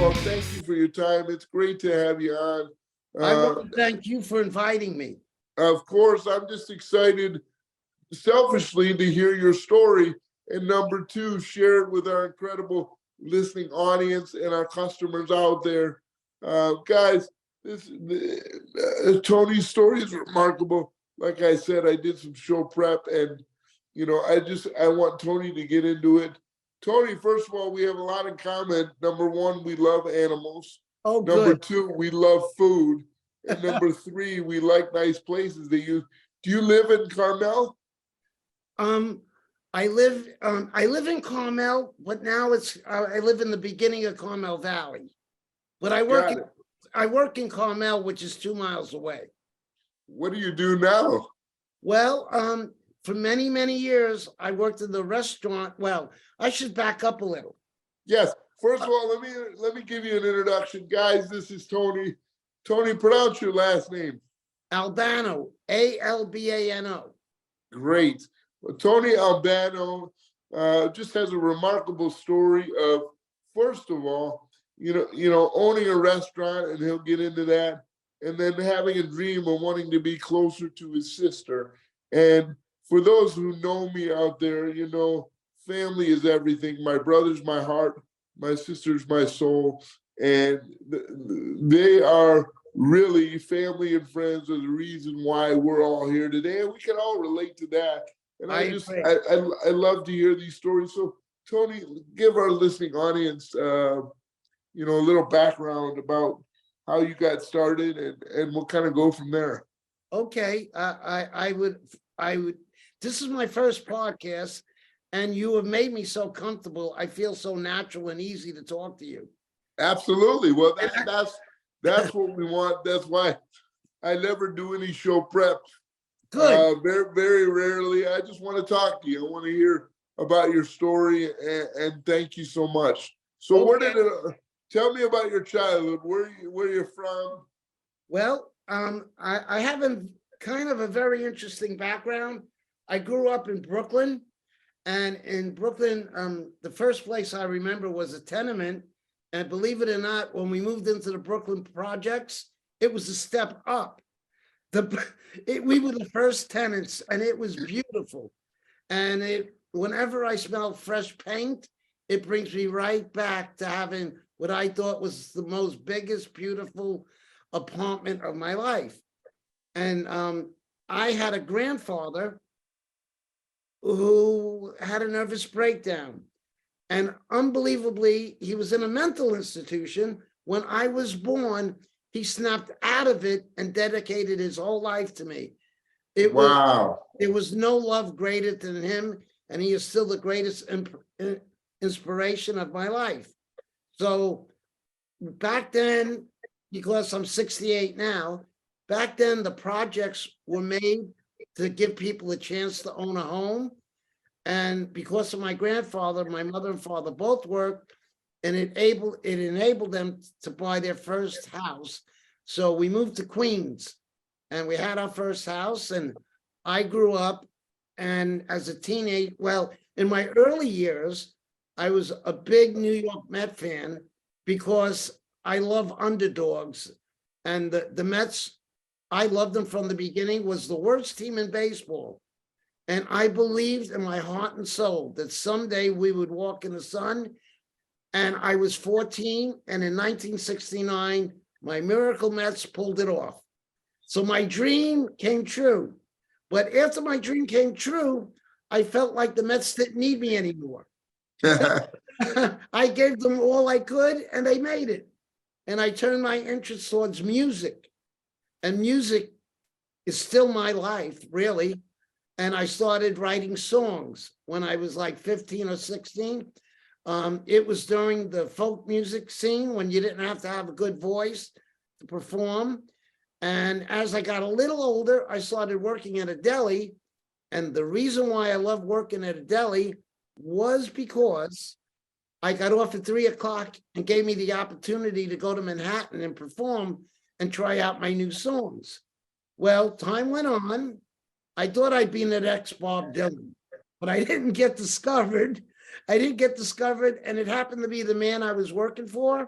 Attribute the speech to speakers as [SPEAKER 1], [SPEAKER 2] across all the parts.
[SPEAKER 1] all, thank you for your time. It's great to have you on.
[SPEAKER 2] I want to thank you for inviting me.
[SPEAKER 1] Of course, I'm just excited selfishly to hear your story. And number two, share it with our incredible listening audience and our customers out there. Guys, Tony's story is remarkable. Like I said, I did some show prep and, I want Tony to get into it. Tony, first of all, we have a lot in common. Number one, we love animals.
[SPEAKER 2] Oh,
[SPEAKER 1] Number
[SPEAKER 2] good.
[SPEAKER 1] two, we love food. And number three, we like nice places. Do you live in Carmel?
[SPEAKER 2] I live in Carmel, but now I live in the beginning of Carmel Valley. But I work in Carmel, which is 2 miles away.
[SPEAKER 1] What do you do now?
[SPEAKER 2] Well, for many, many years, I worked in the restaurant. Well, I should back up a little.
[SPEAKER 1] Yes. First of all, let me give you an introduction. Guys, this is Tony. Tony, pronounce your last name.
[SPEAKER 2] Albano, Albano.
[SPEAKER 1] Great. Well, Tony Albano just has a remarkable story of, first of all, owning a restaurant, and he'll get into that, and then having a dream of wanting to be closer to his sister. And for those who know me out there, family is everything. My brother's my heart, my sister's my soul, and they are really family and friends are the reason why we're all here today, and we can all relate to that. And I love to hear these stories. So Tony, give our listening audience, a little background about how you got started, and we'll kind of go from there.
[SPEAKER 2] Okay, I would. This is my first podcast, and you have made me so comfortable. I feel so natural and easy to talk to you.
[SPEAKER 1] Absolutely. Well, that's what we want. That's why I never do any show prep.
[SPEAKER 2] Good.
[SPEAKER 1] Very, very rarely. I just want to talk to you. I want to hear about your story, and thank you so much. So,
[SPEAKER 2] Okay.
[SPEAKER 1] Tell me about your childhood. Where you're from?
[SPEAKER 2] Well, I have kind of a very interesting background. I grew up in Brooklyn, and in Brooklyn, the first place I remember was a tenement. And believe it or not, when we moved into the Brooklyn projects, it was a step up. We were the first tenants, and it was beautiful. And whenever I smell fresh paint, it brings me right back to having what I thought was the most biggest, beautiful apartment of my life. And I had a grandfather who had a nervous breakdown. And unbelievably, he was in a mental institution. When I was born, he snapped out of it and dedicated his whole life to me.
[SPEAKER 1] Wow.
[SPEAKER 2] There was no love greater than him, and he is still the greatest inspiration of my life. So back then, because I'm 68 now, back then the projects were made to give people a chance to own a home. And because of my grandfather, my mother and father both worked, and it enabled them to buy their first house. So we moved to Queens, and we had our first house, and I grew up, and as a teenager, well, in my early years, I was a big New York Met fan because I love underdogs. And the Mets, I loved them from the beginning, was the worst team in baseball. And I believed in my heart and soul that someday we would walk in the sun. And I was 14, and in 1969, my Miracle Mets pulled it off. So my dream came true. But after my dream came true, I felt like the Mets didn't need me anymore. I gave them all I could, and they made it. And I turned my interest towards music. And music is still my life, really. And I started writing songs when I was like 15 or 16. It was during the folk music scene when you didn't have to have a good voice to perform. And as I got a little older, I started working at a deli. And the reason why I love working at a deli was because I got off at 3 o'clock and gave me the opportunity to go to Manhattan and perform and try out my new songs. Well, time went on. I thought I'd be an ex-Bob Dylan, but I didn't get discovered. And it happened to be the man I was working for.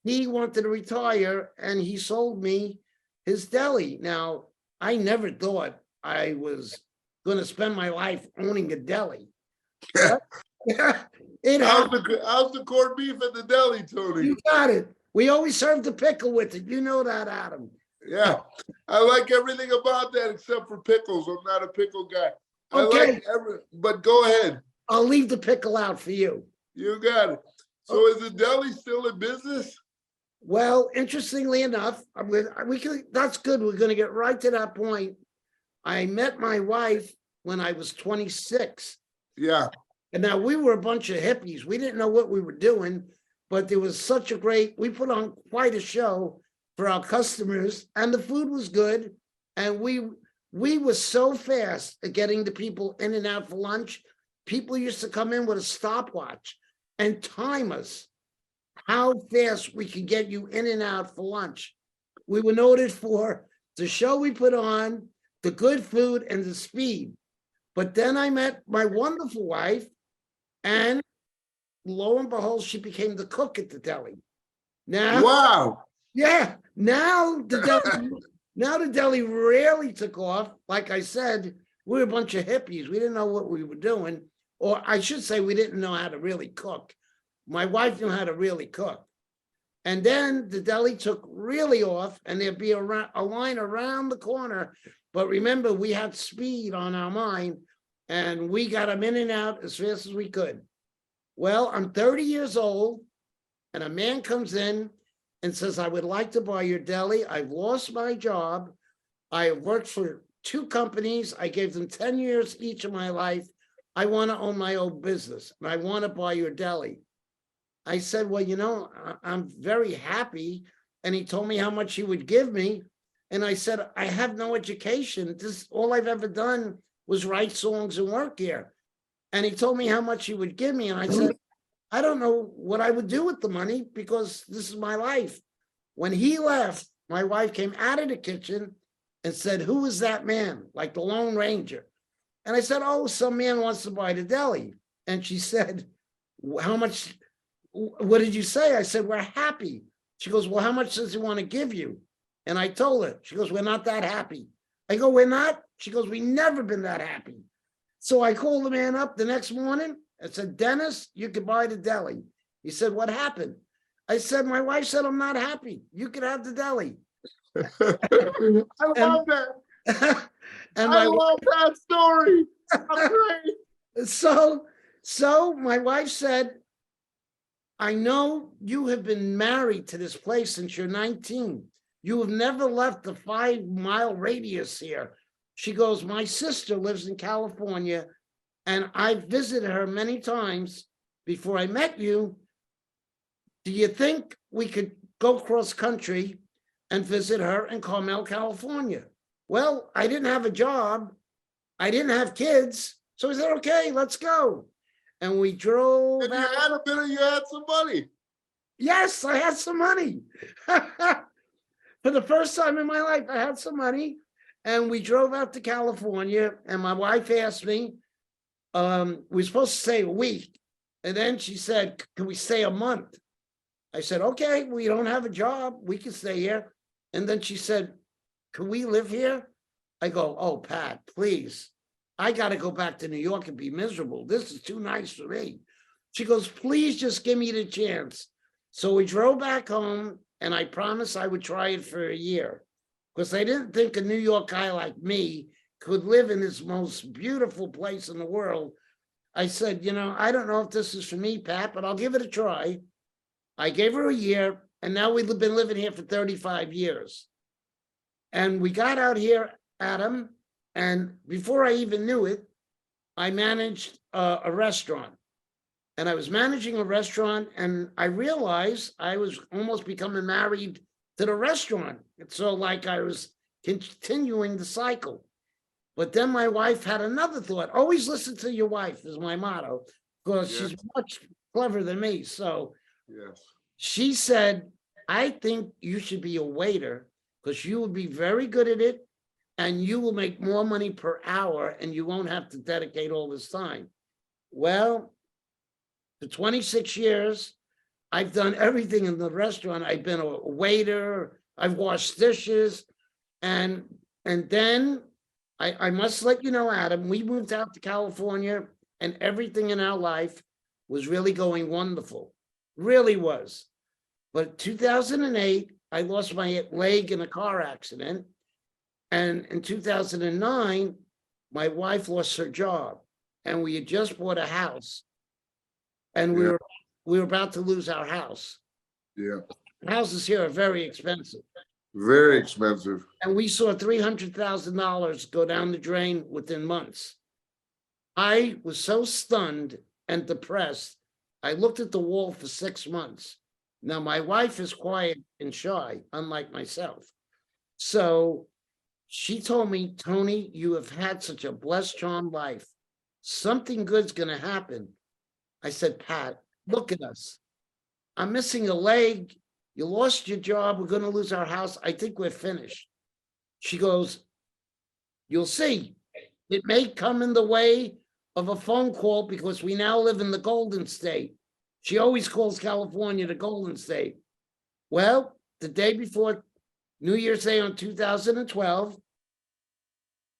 [SPEAKER 2] he wanted to retire and he sold me his deli. Now, I never thought I was going to spend my life owning a deli. But it happened.
[SPEAKER 1] How's the corned beef at the deli, Tony?
[SPEAKER 2] You got it. We always serve the pickle with it. You know that, Adam.
[SPEAKER 1] Yeah, I like everything about that except for pickles. I'm not a pickle guy.
[SPEAKER 2] Okay.
[SPEAKER 1] But go ahead.
[SPEAKER 2] I'll leave the pickle out for you.
[SPEAKER 1] You got it. So is the deli still in business?
[SPEAKER 2] Well, interestingly enough, that's good. We're going to get right to that point. I met my wife when I was 26.
[SPEAKER 1] Yeah.
[SPEAKER 2] And now we were a bunch of hippies. We didn't know what we were doing, but there was such a we put on quite a show for our customers, and the food was good. And we were so fast at getting the people in and out for lunch. People used to come in with a stopwatch and time us how fast we could get you in and out for lunch. We were noted for the show we put on, the good food, and the speed. But then I met my wonderful wife, and lo and behold, she became the cook at the deli. Now,
[SPEAKER 1] wow.
[SPEAKER 2] Yeah, now the deli really took off. Like I said, we were a bunch of hippies. We didn't know what we were doing, or I should say, we didn't know how to really cook. My wife knew how to really cook. And then the deli took really off, and there'd be a line around the corner. But remember, we had speed on our mind, and we got them in and out as fast as we could. Well, I'm 30 years old, and a man comes in and says, I would like to buy your deli. I've lost my job. I have worked for 2 companies. I gave them 10 years each of my life. I want to own my own business, and I want to buy your deli. I said, well, you know, I'm very happy. And he told me how much he would give me. And I said, I have no education. All I've ever done was write songs and work here. And he told me how much he would give me. And I said, I don't know what I would do with the money because this is my life. When he left, my wife came out of the kitchen and said, who is that man? Like the Lone Ranger. And I said, oh, some man wants to buy the deli. And she said, how much? What did you say? I said, we're happy. She goes, well, how much does he want to give you? And I told her. She goes, we're not that happy. I go, we're not? She goes, we've never been that happy. So I called the man up the next morning. I said, Dennis, you could buy the deli. He said, what happened? I said, my wife said, I'm not happy. You could have the deli.
[SPEAKER 1] I love that. I love that story. Great.
[SPEAKER 2] So my wife said, I know you have been married to this place since you're 19. You have never left the 5-mile radius here. She goes, my sister lives in California, and I visited her many times before I met you. Do you think we could go cross country and visit her in Carmel, California? Well, I didn't have a job. I didn't have kids. So I said, okay, let's go. And we drove.
[SPEAKER 1] And you had some money.
[SPEAKER 2] Yes, I had some money. For the first time in my life, I had some money. And we drove out to California. And my wife asked me, we were supposed to stay a week. And then she said, can we stay a month? I said, okay, we don't have a job. We can stay here. And then she said, can we live here? I go, oh, Pat, please. I got to go back to New York and be miserable. This is too nice for me. She goes, please just give me the chance. So we drove back home, and I promised I would try it for a year because I didn't think a New York guy like me could live in this most beautiful place in the world. I said, you know, I don't know if this is for me, Pat, but I'll give it a try. I gave her a year, and now we've been living here for 35 years. And we got out here, Adam, and before I even knew it, I managed a restaurant. And I was managing a restaurant, and I realized I was almost becoming married to the restaurant. It's so like I was continuing the cycle. But then my wife had another thought. Always listen to your wife is my motto, because she's much clever than me. So she said, I think you should be a waiter because you will be very good at it. And you will make more money per hour, and you won't have to dedicate all this time. Well, for 26 years, I've done everything in the restaurant. I've been a waiter, I've washed dishes, and then I must let you know, Adam, we moved out to California and everything in our life was really going wonderful. Really was. But 2008, I lost my leg in a car accident. And in 2009, my wife lost her job. And we had just bought a house. And we were about to lose our house.
[SPEAKER 1] Yeah.
[SPEAKER 2] Houses here are very expensive.
[SPEAKER 1] Very expensive.
[SPEAKER 2] And we saw $300,000 go down the drain within months. I was so stunned and depressed. I looked at the wall for 6 months. Now, my wife is quiet and shy, unlike myself. So she told me, Tony, you have had such a blessed, charmed life. Something good's going to happen. I said, Pat, look at us. I'm missing a leg. You lost your job. We're going to lose our house. I think we're finished. She goes, you'll see. It may come in the way of a phone call because we now live in the Golden State. She always calls California the Golden State. Well, the day before New Year's Day on 2012,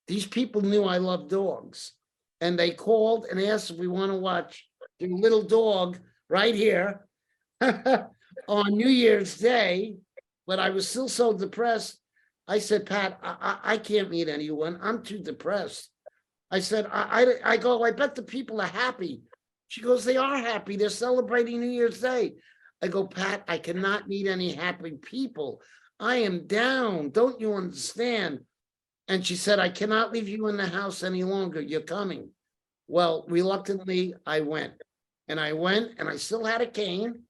[SPEAKER 2] these people knew I love dogs. And they called and asked if we want to watch their little dog right here on New Year's Day. But I was still so depressed. I said, Pat, I can't meet anyone. I'm too depressed. I said, I go, I bet the people are happy. She goes, they are happy. They're celebrating New Year's Day. I go, Pat, I cannot meet any happy people. I am down. Don't you understand? And she said, I cannot leave you in the house any longer. You're coming. Well, reluctantly, I went. And I still had a cane.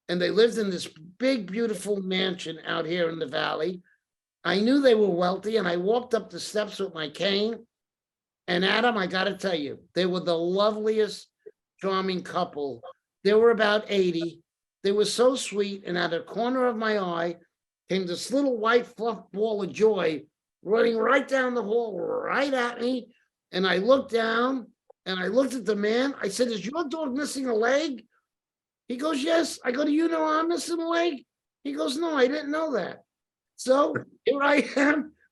[SPEAKER 2] And they lived in this big, beautiful mansion out here in the valley. I knew they were wealthy, and I walked up the steps with my cane. And Adam, I got to tell you, they were the loveliest, charming couple. They were about 80. They were so sweet. And out of the corner of my eye came this little white fluff ball of joy running right down the hall, right at me. And I looked down and I looked at the man. I said, is your dog missing a leg? He goes, yes. I go, do you know I'm missing a leg? He goes, no, I didn't know that. So here I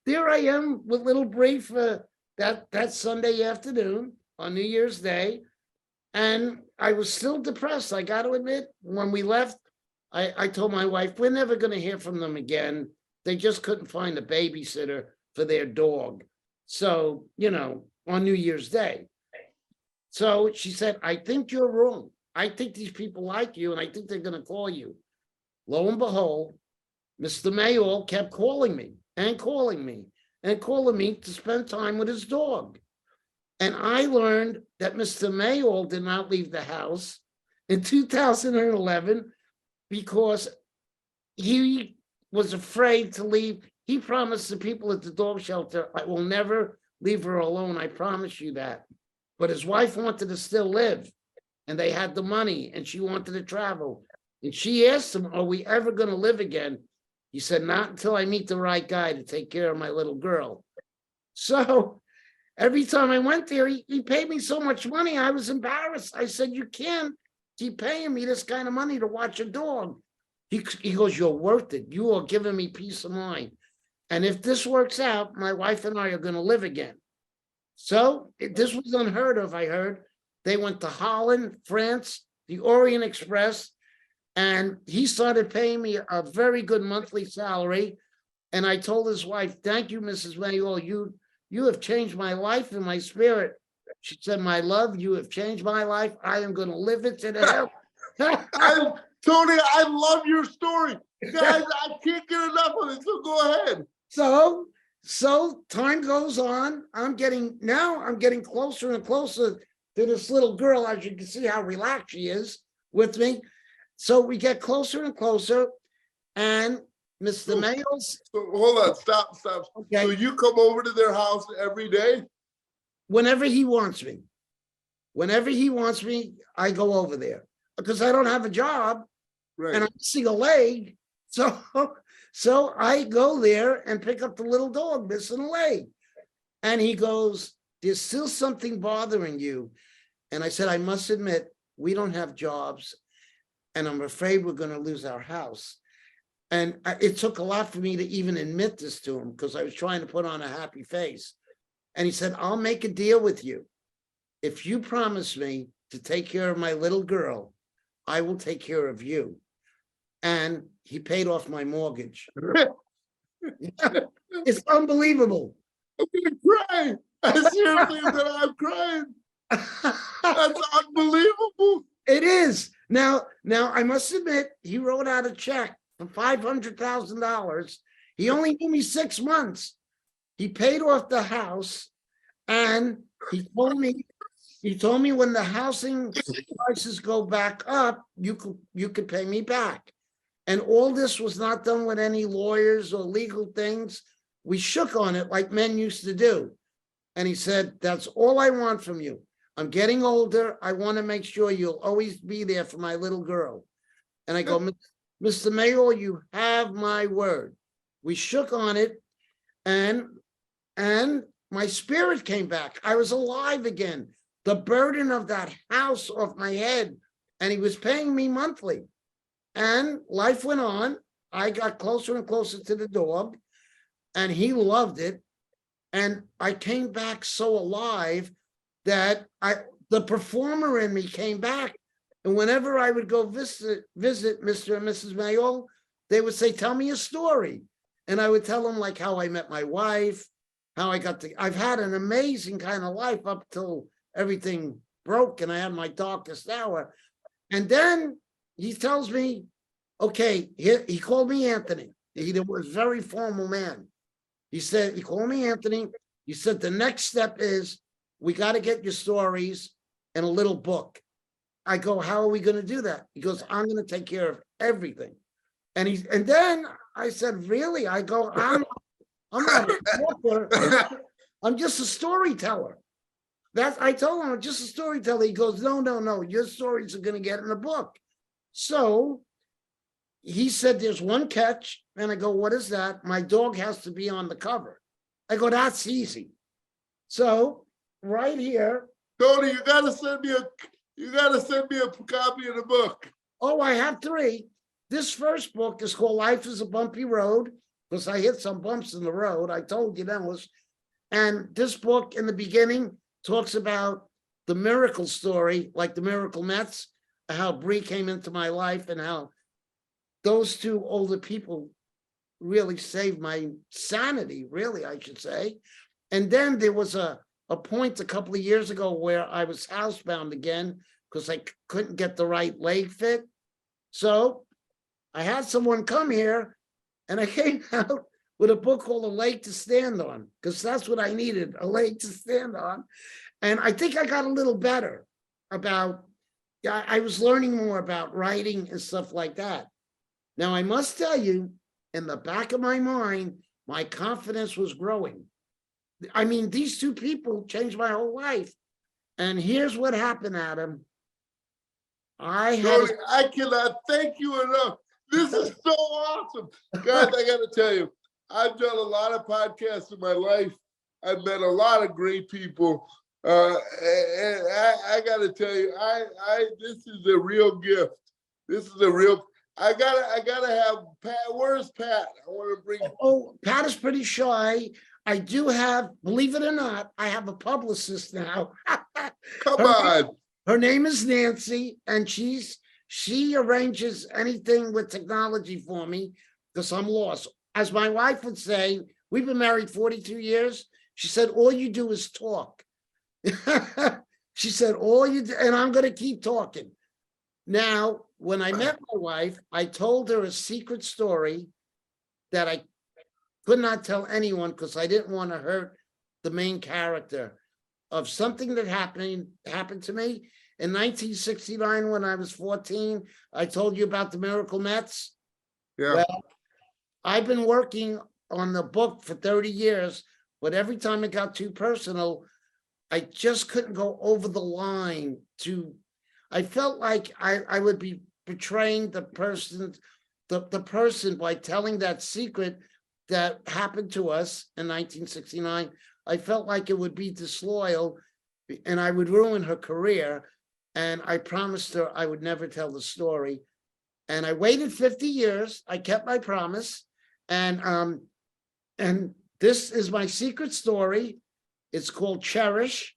[SPEAKER 2] am with little Brie for that Sunday afternoon on New Year's Day. And I was still depressed. I got to admit, when we left, I told my wife, we're never going to hear from them again. They just couldn't find a babysitter for their dog. So, on New Year's Day. So she said, I think you're wrong. I think these people like you, and I think they're going to call you. Lo and behold, Mr. Mayall kept calling me and calling me and calling me to spend time with his dog. And I learned that Mr. Mayall did not leave the house in 2011 because he was afraid to leave. He promised the people at the dog shelter, I will never leave her alone. I promise you that. But his wife wanted to still live, and they had the money, and she wanted to travel. And she asked him, are we ever going to live again? He said, not until I meet the right guy to take care of my little girl. So every time I went there, he paid me so much money, I was embarrassed. I said, you can't keep paying me this kind of money to watch a dog. He goes, you're worth it. You are giving me peace of mind. And if this works out, my wife and I are going to live again. So this was unheard of, I heard. They went to Holland, France, the Orient Express, and he started paying me a very good monthly salary. And I told his wife, thank you, Mrs. Mayall. You have changed my life and my spirit. She said, my love, you have changed my life. I am going to live it to the hell.
[SPEAKER 1] Tony, I love your story. Guys, I can't get enough of it, so go ahead.
[SPEAKER 2] So time goes on. I'm getting closer and closer to this little girl, as you can see how relaxed she is with me. So we get closer and closer, and Mr. Mayall's.
[SPEAKER 1] So hold on, stop. Okay. So you come over to their house every day?
[SPEAKER 2] Whenever he wants me. I go over there because I don't have a job, right, and I'm missing a leg. So I go there and pick up the little dog missing a leg. And he goes, there's still something bothering you. And I said, I must admit, we don't have jobs. and I'm afraid we're going to lose our house. And it took a lot for me to even admit this to him because I was trying to put on a happy face. And he said, I'll make a deal with you. If you promise me to take care of my little girl, I will take care of you. And he paid off my mortgage. It's unbelievable.
[SPEAKER 1] I'm gonna cry. I seriously that I'm crying. That's unbelievable.
[SPEAKER 2] It is. Now I must admit, he wrote out a check for $500,000. He only gave me 6 months. He paid off the house, and he told me when the housing prices go back up, you could pay me back. And all this was not done with any lawyers or legal things. We shook on it like men used to do. And he said, that's all I want from you. I'm getting older. I want to make sure you'll always be there for my little girl. And I go, Mr. Mayor, you have my word. We shook on it, and my spirit came back. I was alive again. The burden of that house off my head, and he was paying me monthly. And life went on. I got closer and closer to the dog, and he loved it. And I came back so alive that the performer in me came back. And whenever I would go visit Mr. and Mrs. Mayol, they would say, tell me a story. And I would tell them like how I met my wife, how I've had an amazing kind of life up till everything broke and I had my darkest hour. And then he tells me, okay, he called me Anthony. He was a very formal man. He called me Anthony. He said, the next step is we got to get your stories in a little book. I go, how are we going to do that? He goes, I'm going to take care of everything. And then I said, really? I go, I'm not a talker. I'm just a storyteller. I told him I'm just a storyteller. He goes, no, your stories are going to get in a book. So he said, there's one catch. And I go, what is that? My dog has to be on the cover. I go, that's easy. So right here.
[SPEAKER 1] Tony, you gotta send me a copy of the book.
[SPEAKER 2] Oh, I have 3. This first book is called Life is a Bumpy Road, because I hit some bumps in the road. I told you that was. And this book in the beginning talks about the miracle story, like the Miracle Mets, how Brie came into my life and how those 2 older people really saved my sanity, really, I should say. And then there was a point a couple of years ago where I was housebound again because I couldn't get the right leg fit. So I had someone come here and I came out with a book called A Leg to Stand On, because that's what I needed, a leg to stand on. And I think I got a little better about, I was learning more about writing and stuff like that. Now, I must tell you, in the back of my mind, my confidence was growing. I mean, these 2 people changed my whole life. And here's what happened, Adam. I
[SPEAKER 1] cannot thank you enough. This is so awesome. Guys, I got to tell you, I've done a lot of podcasts in my life. I've met a lot of great people. And I got to tell you, this is a real gift. This is a real. I gotta have Pat. Where's Pat? I want to bring.
[SPEAKER 2] Oh, Pat is pretty shy. I do have, believe it or not, I have a publicist now.
[SPEAKER 1] Come on.
[SPEAKER 2] Her name is Nancy, and she arranges anything with technology for me because I'm lost. As my wife would say, we've been married 42 years. She said, all you do is talk. She said, all you do, and I'm going to keep talking. Now, when I met my wife, I told her a secret story that I could not tell anyone because I didn't want to hurt the main character of something that happened to me in 1969 when I was 14. I told you about the Miracle Mets.
[SPEAKER 1] Yeah.
[SPEAKER 2] Well, I've been working on the book for 30 years, but every time it got too personal, I just couldn't go over the line I felt like I would be betraying the person by telling that secret that happened to us in 1969. I felt like it would be disloyal and I would ruin her career. And I promised her I would never tell the story. And I waited 50 years. I kept my promise. And this is my secret story. It's called Cherish.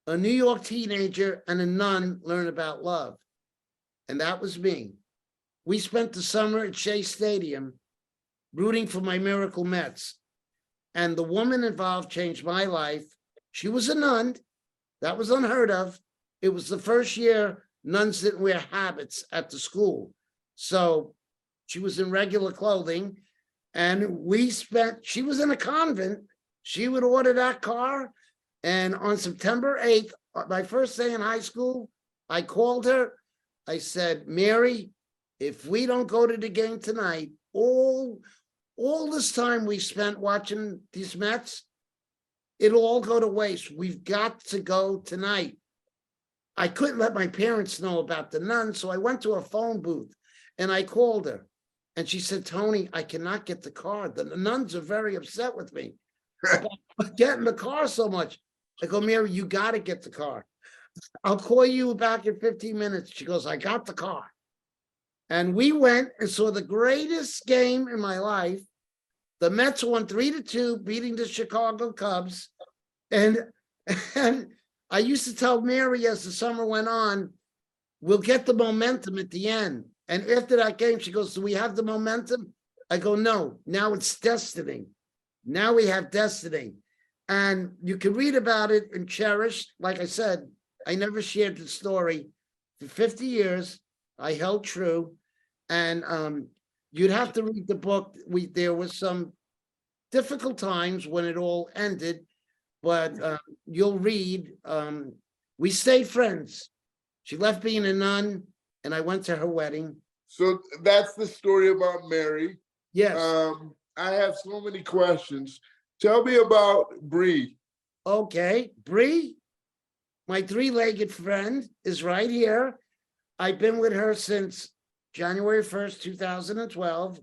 [SPEAKER 2] A New York teenager and a nun learn about love. And that was me. We spent the summer at Shea Stadium rooting for my Miracle Mets. And the woman involved changed my life. She was a nun. That was unheard of. It was the first year nuns didn't wear habits at the school. So she was in regular clothing. And she was in a convent. She would order that car. And on September 8th, my first day in high school, I called her. I said, Mary, if we don't go to the game tonight, all this time we spent watching these Mets, it'll all go to waste. We've got to go tonight. I couldn't let my parents know about the nun, so I went to a phone booth and I called her. And she said, Tony, I cannot get the car. The nuns are very upset with me about getting the car so much. I go, Mary, you got to get the car. I'll call you back in 15 minutes. She goes, I got the car. And we went and saw the greatest game in my life. The Mets won 3-2, beating the Chicago Cubs. And I used to tell Mary as the summer went on, we'll get the momentum at the end. And after that game, she goes, do we have the momentum? I go, no, now it's destiny. Now we have destiny. And you can read about it in Cherish. Like I said, I never shared the story. For 50 years, I held true. And you'd have to read the book. There was some difficult times when it all ended, but you'll read. We stayed friends. She left being a nun, and I went to her wedding.
[SPEAKER 1] So that's the story about Mary.
[SPEAKER 2] Yes.
[SPEAKER 1] I have so many questions. Tell me about Brie.
[SPEAKER 2] Okay, Brie, my three-legged friend, is right here. I've been with her since January 1st, 2012.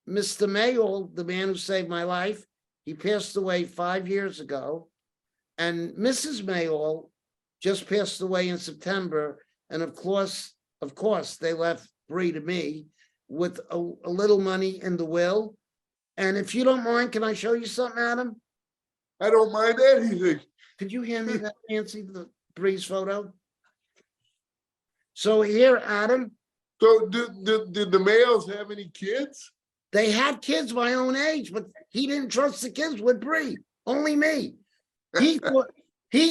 [SPEAKER 2] Mr. Mayall, the man who saved my life, he passed away 5 years ago. And Mrs. Mayall just passed away in September. And of course, they left Brie to me with a little money in the will. And if you don't mind, can I show you something, Adam?
[SPEAKER 1] I don't mind anything.
[SPEAKER 2] Could you hand me that, Nancy, the Brie's photo? So here, Adam.
[SPEAKER 1] So did the Mayalls have any kids?
[SPEAKER 2] They had kids my own age, but he didn't trust the kids with Brie. Only me. He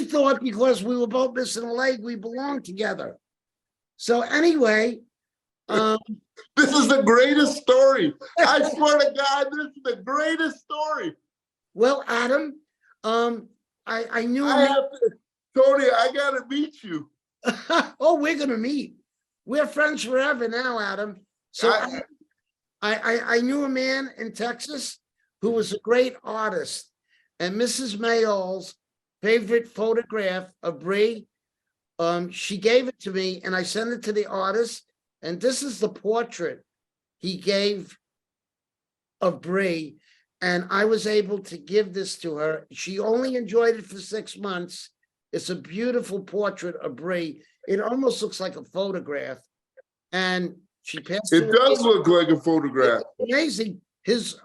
[SPEAKER 2] thought because we were both missing a leg, we belonged together. So anyway,
[SPEAKER 1] this is the greatest story. I swear to God, this is the greatest story.
[SPEAKER 2] Well, Adam, I knew.
[SPEAKER 1] Tony, I gotta meet you.
[SPEAKER 2] Oh, we're gonna meet. We're friends forever now, Adam. So I knew a man in Texas who was a great artist, and Mrs. Mayall's favorite photograph of Brie, she gave it to me, and I sent it to the artist. And this is the portrait he gave of Brie, and I was able to give this to her. She only enjoyed it for 6 months. It's a beautiful portrait of Brie. It almost looks like a photograph. And she passed away.
[SPEAKER 1] It does look like a photograph.
[SPEAKER 2] It's amazing.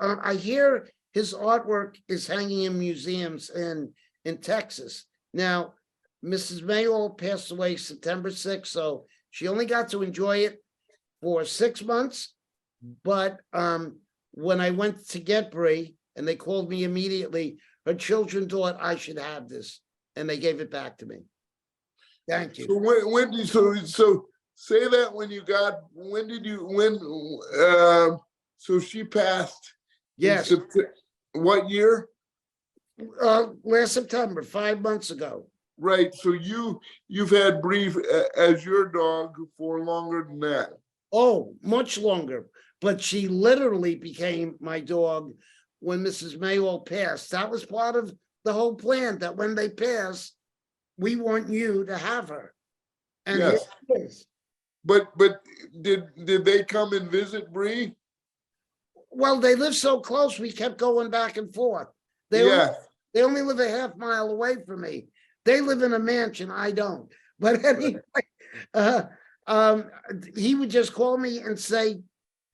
[SPEAKER 2] I hear his artwork is hanging in museums in Texas. Now, Mrs. Mayall passed away September 6th, so she only got to enjoy it for 6 months. But when I went to get Brie, and they called me immediately, her children thought I should have this, and they gave it back to me. Thank you.
[SPEAKER 1] So so say that so she passed.
[SPEAKER 2] Yes.
[SPEAKER 1] What year?
[SPEAKER 2] Last September, 5 months ago.
[SPEAKER 1] Right. So you've had Brie as your dog for longer than that.
[SPEAKER 2] Oh, much longer. But she literally became my dog when Mrs. Mayall passed. That was part of the whole plan, that when they pass, we want you to have her. And
[SPEAKER 1] yes.
[SPEAKER 2] Here it is.
[SPEAKER 1] But did they come and visit Brie?
[SPEAKER 2] Well, they live so close, we kept going back and forth. They only live a half mile away from me. They live in a mansion, I don't. But anyway, He would just call me and say,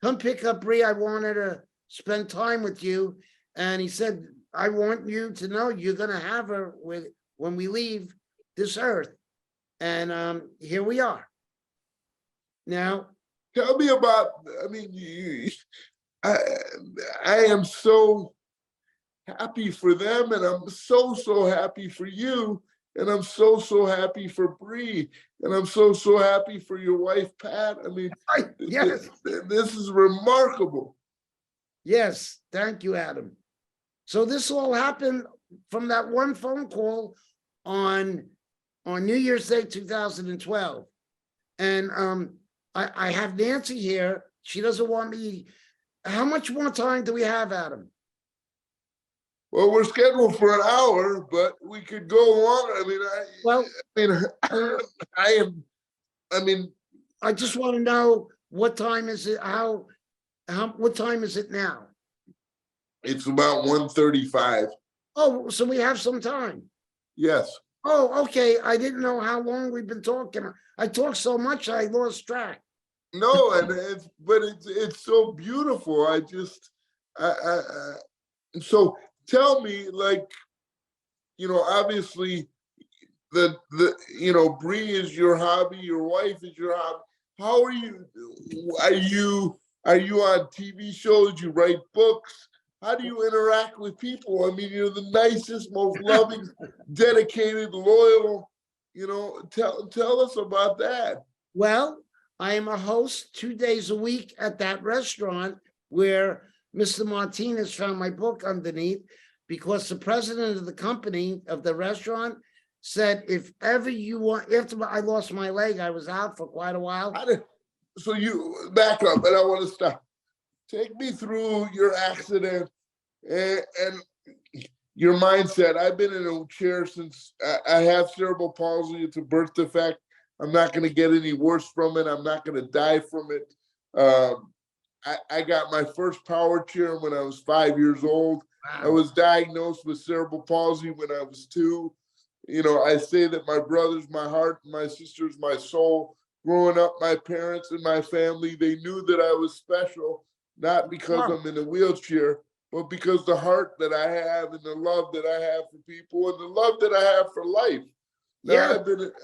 [SPEAKER 2] come pick up Brie. I wanted to spend time with you. And he said, I want you to know you're going to have her when we leave this earth. And here we are. Now,
[SPEAKER 1] tell me about, I mean, I am so happy for them, and I'm so happy for you, and I'm so happy for Brie, and I'm so happy for your wife, Pat. I mean,
[SPEAKER 2] yes.
[SPEAKER 1] This is remarkable.
[SPEAKER 2] Yes, thank you, Adam. So this all happened from that one phone call on New Year's Day 2012. And I have Nancy here. She doesn't want me. How much more time do we have, Adam?
[SPEAKER 1] Well, we're scheduled for an hour, but we could go longer.
[SPEAKER 2] I just want to know, what time is it? What time is it now?
[SPEAKER 1] It's about 1:35.
[SPEAKER 2] Oh, so we have some time.
[SPEAKER 1] Yes.
[SPEAKER 2] Oh, okay. I didn't know how long we've been talking. I talked so much I lost track.
[SPEAKER 1] No, and it's so beautiful. So tell me, like, obviously Brie is your hobby, your wife is your hobby. How are you? Are you on TV shows? You write books? How do you interact with people? I mean, you're the nicest, most loving, dedicated, loyal. Tell us about that.
[SPEAKER 2] Well, I am a host 2 days a week at that restaurant where Mr. Martinez found my book underneath, because the president of the company, of the restaurant, said, if ever you want, after I lost my leg, I was out for quite a while.
[SPEAKER 1] So you back up, and I want to stop. Take me through your accident and your mindset. I've been in a chair since I have cerebral palsy. It's a birth defect. I'm not going to get any worse from it. I'm not going to die from it. I got my first power chair when I was 5 years old. Wow. I was diagnosed with cerebral palsy when I was 2. I say that my brother's my heart, my sister's my soul. Growing up, my parents and my family, they knew that I was special, not because I'm in a wheelchair, but because the heart that I have and the love that I have for people and the love that I have for life. Now,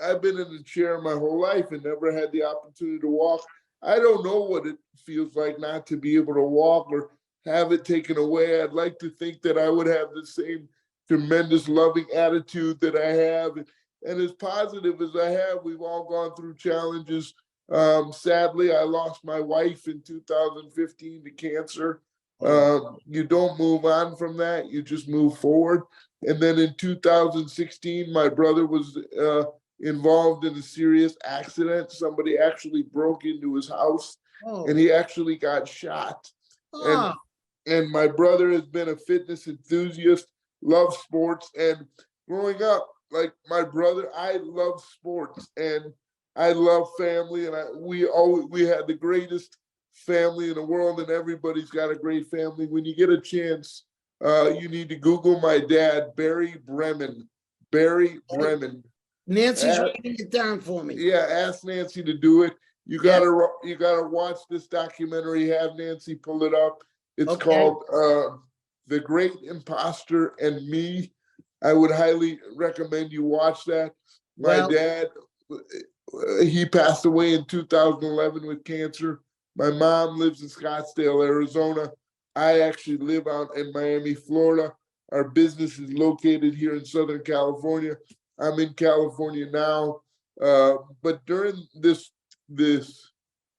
[SPEAKER 1] I've been in a chair my whole life and never had the opportunity to walk. I don't know what it feels like not to be able to walk or have it taken away. I'd like to think that I would have the same tremendous loving attitude that I have. And as positive as I have, we've all gone through challenges. Sadly, I lost my wife in 2015 to cancer. You don't move on from that. You just move forward. And then in 2016, my brother was involved in a serious accident. Somebody actually broke into his house and he actually got shot. And my brother has been a fitness enthusiast, loves sports. And growing up, like my brother, I love sports and I love family. And we had the greatest family in the world, and everybody's got a great family. When you get a chance, you need to Google my dad, Barry Bremen. Barry Bremen.
[SPEAKER 2] Nancy's writing it down for me.
[SPEAKER 1] Yeah, ask Nancy to do it. You gotta watch this documentary. Have Nancy pull it up. It's called The Great Imposter and Me. I would highly recommend you watch that. My dad, he passed away in 2011 with cancer. My mom lives in Scottsdale, Arizona. I actually live out in Miami, Florida. Our business is located here in Southern California. I'm in California now. But during this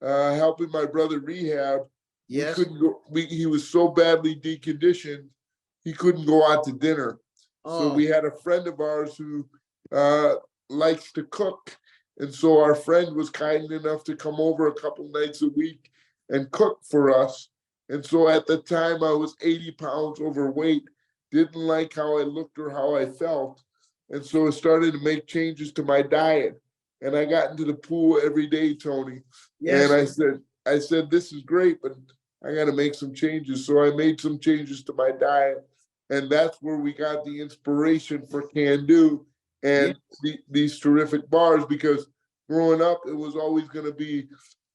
[SPEAKER 1] helping my brother rehab, we couldn't go. He was so badly deconditioned, he couldn't go out to dinner. So we had a friend of ours who likes to cook. And so our friend was kind enough to come over a couple nights a week and cook for us. And so at the time I was 80 pounds overweight, didn't like how I looked or how I felt. And so I started to make changes to my diet. And I got into the pool every day, Tony. Yes. And I said, this is great, but I got to make some changes. So I made some changes to my diet. And that's where we got the inspiration for CanDo and these terrific bars, because growing up, it was always going to be,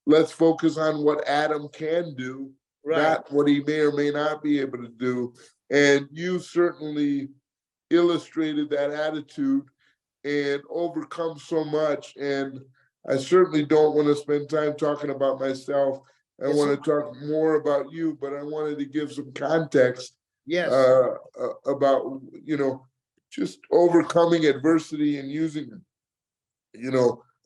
[SPEAKER 1] let's focus on what Adam can do, not what he may or may not be able to do. And you certainly illustrated that attitude and overcome so much. And I certainly don't want to spend time talking about myself. I want to talk more about you, but I wanted to give some context about, just overcoming adversity and using,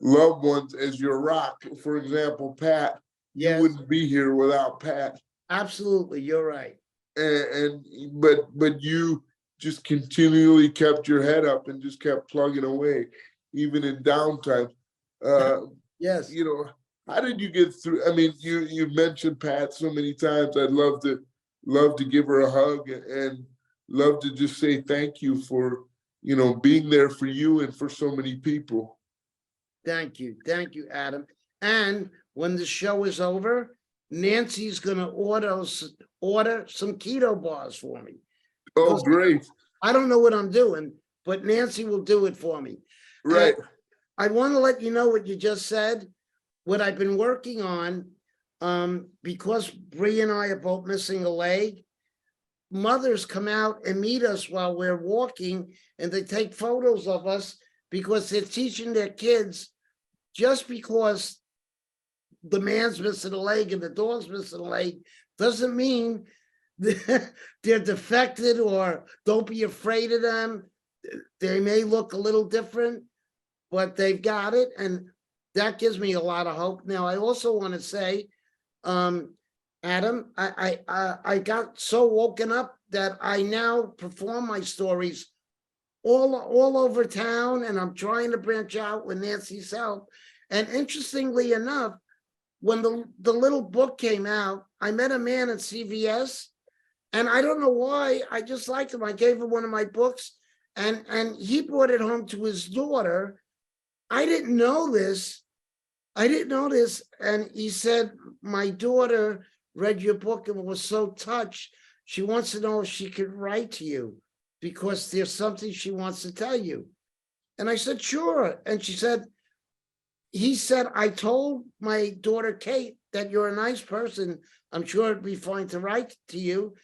[SPEAKER 1] loved ones as your rock. For example, Pat, you wouldn't be here without Pat.
[SPEAKER 2] Absolutely, you're right.
[SPEAKER 1] But you just continually kept your head up and just kept plugging away, even in downtime.
[SPEAKER 2] Yes.
[SPEAKER 1] How did you get through? I mean, you mentioned Pat so many times. I'd love to give her a hug and love to just say thank you for, being there for you and for so many people.
[SPEAKER 2] Thank you, Adam. And when the show is over, Nancy's gonna order some keto bars for me.
[SPEAKER 1] Oh, great.
[SPEAKER 2] I don't know what I'm doing, but Nancy will do it for me.
[SPEAKER 1] Right.
[SPEAKER 2] And I want to let you know what you just said, what I've been working on, because Brie and I are both missing a leg. Mothers come out and meet us while we're walking, and they take photos of us because they're teaching their kids, just because the man's missing a leg and the dog's missing a leg doesn't mean they're defected, or don't be afraid of them. They may look a little different, but they've got it, and that gives me a lot of hope. Now, I also want to say, Adam, I got so woken up that I now perform my stories all over town, and I'm trying to branch out with Nancy's help. And interestingly enough, when the little book came out, I met a man at CVS, and I don't know why, I just liked him. I gave him one of my books, and he brought it home to his daughter. I didn't know this. And he said, my daughter read your book and was so touched. She wants to know if she could write to you because there's something she wants to tell you. And I said, sure. And he said, I told my daughter, Kate, that you're a nice person. I'm sure it'd be fine to write to you.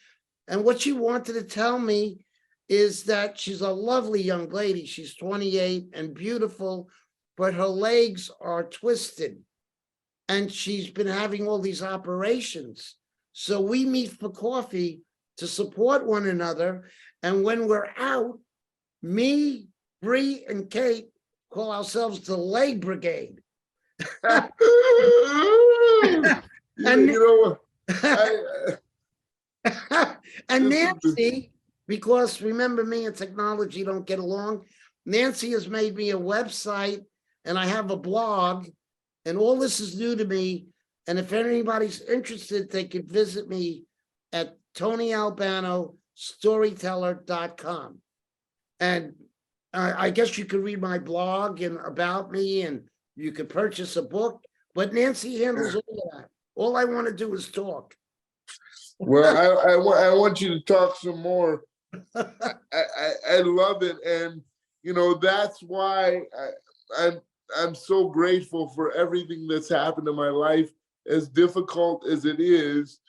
[SPEAKER 2] And what she wanted to tell me is that she's a lovely young lady. She's 28 and beautiful, but her legs are twisted. And she's been having all these operations. So we meet for coffee to support one another. And when we're out, me, Brie, and Kate call ourselves the Leg Brigade. And and Nancy, because remember, me and technology don't get along, Nancy has made me a website, and I have a blog, and all this is new to me. And if anybody's interested, they could visit me at storyteller.com. And I guess you could read my blog and about me, and you could purchase a book, but Nancy handles all of that. All I want to do is talk.
[SPEAKER 1] Well, I want you to talk some more. I love it. And, that's why I'm so grateful for everything that's happened in my life, as difficult as it is.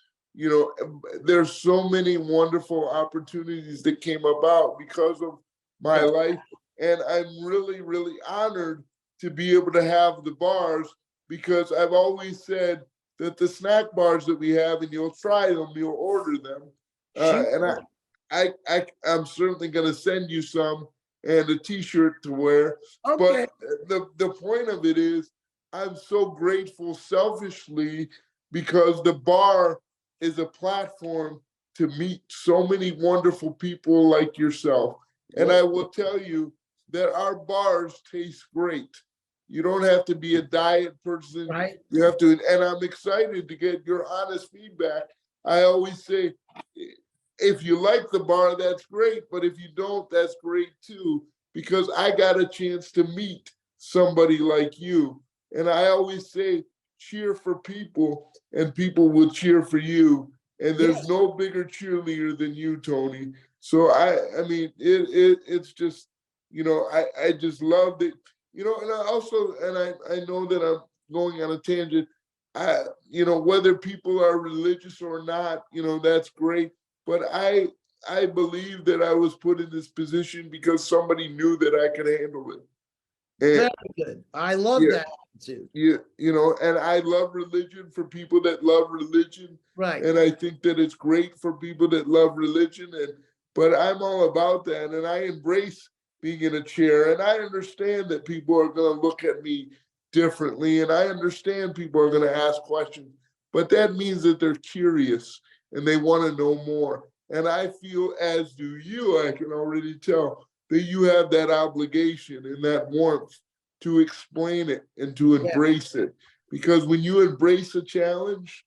[SPEAKER 1] There's so many wonderful opportunities that came about because of my life. And I'm really, really honored to be able to have the bars, because I've always said that the snack bars that we have, and you'll try them, you'll order them. And I'm certainly going to send you some and a t-shirt to wear. Okay. But the point of it is, I'm so grateful selfishly, because the bar is a platform to meet so many wonderful people like yourself. And I will tell you that our bars taste great. You don't have to be a diet person. Right. You have to, and I'm excited to get your honest feedback. I always say, if you like the bar, that's great. But if you don't, that's great too, because I got a chance to meet somebody like you. And I always say, cheer for people, and people will cheer for you. And there's no bigger cheerleader than you, Tony. So I mean, it's just, I just love it. And I also, and I know that I'm going on a tangent. Whether people are religious or not, that's great. But I believe that I was put in this position because somebody knew that I could handle it. And
[SPEAKER 2] Very good. I love
[SPEAKER 1] yeah,
[SPEAKER 2] that attitude.
[SPEAKER 1] and I love religion for people that love religion.
[SPEAKER 2] Right.
[SPEAKER 1] And I think that it's great for people that love religion. But I'm all about that. And I embrace being in a chair. And I understand that people are going to look at me differently. And I understand people are going to ask questions. But that means that they're curious and they want to know more. And I feel, as do you, I can already tell that you have that obligation and that warmth to explain it and to
[SPEAKER 2] Yeah.
[SPEAKER 1] embrace it. Because when you embrace a challenge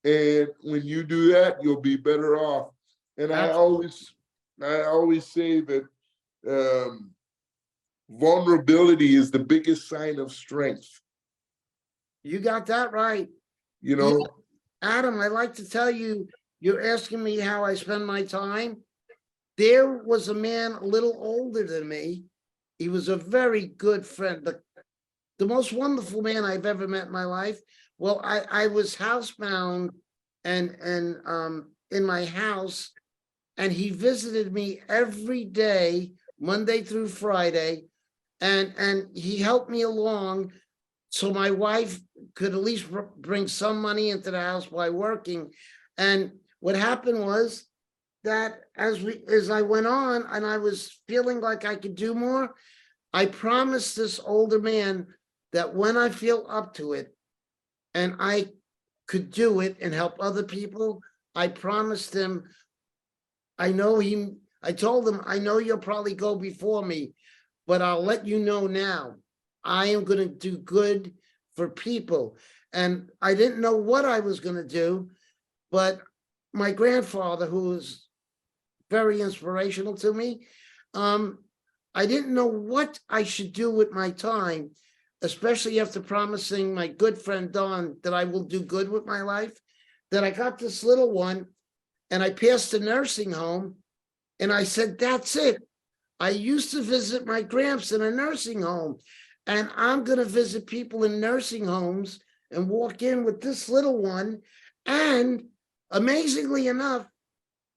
[SPEAKER 1] and when you do that, you'll be better off. And I always say that vulnerability is the biggest sign of strength.
[SPEAKER 2] You got that right.
[SPEAKER 1] You
[SPEAKER 2] Yeah.
[SPEAKER 1] know,
[SPEAKER 2] Adam, I like to tell you, you're asking me how I spend my time. There was a man a little older than me. He was a very good friend, the most wonderful man I've ever met in my life. Well, I was housebound and in my house, and he visited me every day, Monday through Friday, and he helped me along so my wife could at least bring some money into the house by working. And what happened was that as I went on and I was feeling like I could do more, I promised this older man that when I feel up to it and I could do it and help other people, I promised him, I told him, I know you'll probably go before me, but I'll let you know now, I am going to do good for people. And I didn't know what I was going to do, but my grandfather, who was very inspirational to me, I didn't know what I should do with my time, especially after promising my good friend Don that I will do good with my life. That I got this little one and I passed a nursing home and I said, that's it. I used to visit my gramps in a nursing home, and I'm going to visit people in nursing homes and walk in with this little one. And amazingly enough,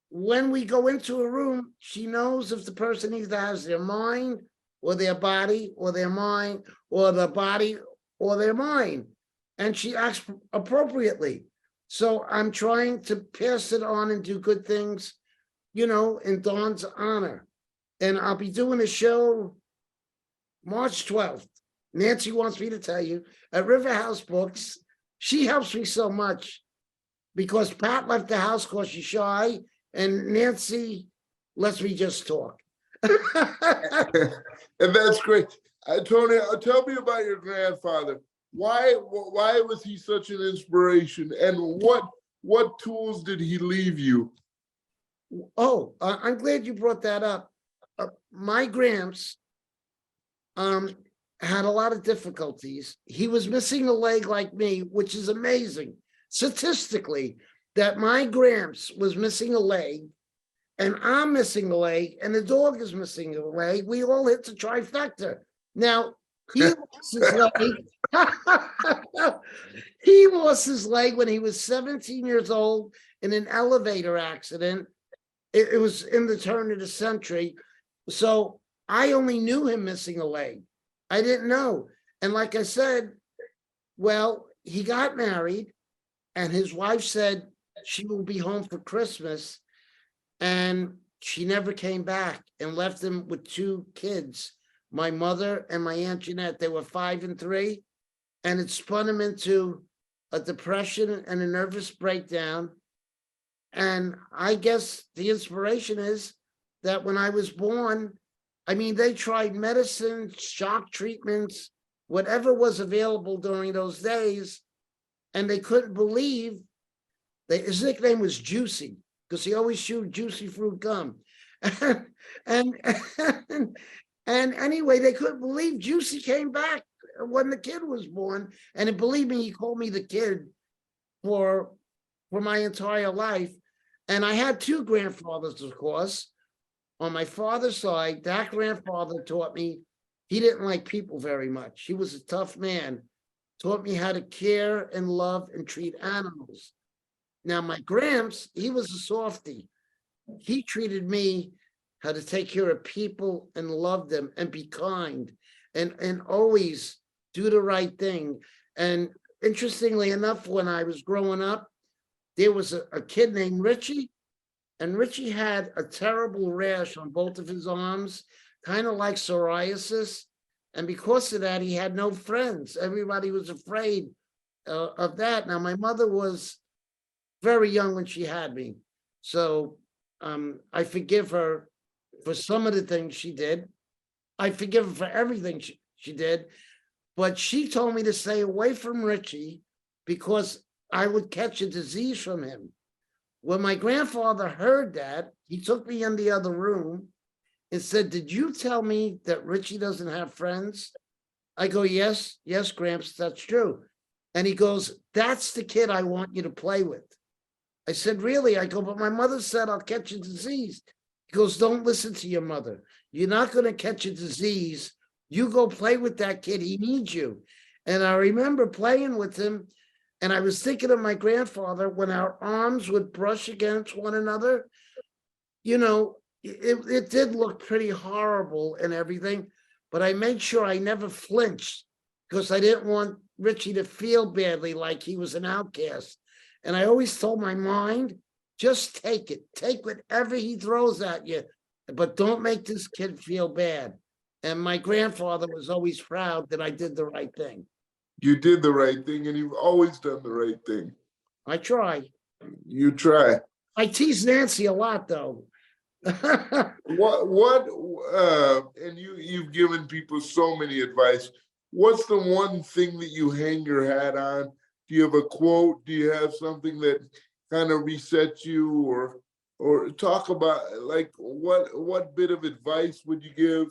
[SPEAKER 2] when we go into a room, she knows if the person either has their mind or their body or their mind or the body or their mind. And she acts appropriately. So I'm trying to pass it on and do good things, in Dawn's honor. And I'll be doing a show March 12th. Nancy wants me to tell you at River House Books. She helps me so much because Pat left the house because she's shy, and Nancy lets me just talk.
[SPEAKER 1] and that's great. Tony, tell me about your grandfather. Why was he such an inspiration, and what tools did he leave you?
[SPEAKER 2] Oh, I'm glad you brought that up. My gramps had a lot of difficulties. He was missing a leg like me, which is amazing statistically, that my gramps was missing a leg and I'm missing a leg and the dog is missing a leg. We all hit the trifecta. Now, he lost his leg. He lost his leg when he was 17 years old in an elevator accident. It was in the turn of the century. So I only knew him missing a leg. I didn't know. And like I said, well, he got married and his wife said she will be home for Christmas. And she never came back and left him with 2 kids, my mother and my Aunt Jeanette. They were 5 and 3. And it spun him into a depression and a nervous breakdown. And I guess the inspiration is that when I was born, they tried medicine, shock treatments, whatever was available during those days, and they couldn't believe that his nickname was Juicy because he always chewed juicy fruit gum. and anyway, they couldn't believe Juicy came back when the kid was born. And believe me, he called me the kid for my entire life. And I had 2 grandfathers, of course. On my father's side, that grandfather taught me he didn't like people very much. He was a tough man, taught me how to care and love and treat animals. Now, my Gramps, he was a softie. He treated me how to take care of people and love them and be kind and always do the right thing. And interestingly enough, when I was growing up, there was a kid named Richie, and Richie had a terrible rash on both of his arms, kind of like psoriasis. And because of that, he had no friends. Everybody was afraid of that. Now, my mother was very young when she had me. So I forgive her for some of the things she did. I forgive her for everything she did. But she told me to stay away from Richie because I would catch a disease from him. When my grandfather heard that, he took me in the other room and said, "Did you tell me that Richie doesn't have friends?" I go, yes, Gramps, that's true. And he goes, "That's the kid I want you to play with." I said, "Really?" I go, "But my mother said I'll catch a disease." He goes, "Don't listen to your mother. You're not going to catch a disease. You go play with that kid. He needs you." And I remember playing with him. And I was thinking of my grandfather when our arms would brush against one another. You know, it did look pretty horrible and everything, but I made sure I never flinched because I didn't want Richie to feel badly like he was an outcast. And I always told my mind, just take it. Take whatever he throws at you, but don't make this kid feel bad. And my grandfather was always proud that I did the right thing.
[SPEAKER 1] You did the right thing, and you've always done the right thing.
[SPEAKER 2] I try.
[SPEAKER 1] You try.
[SPEAKER 2] I tease Nancy a lot, though.
[SPEAKER 1] What and you've given people so many advice. What's the one thing that you hang your hat on? Do you have a quote? Do you have something that kind of resets you, or talk about, like, what bit of advice would you give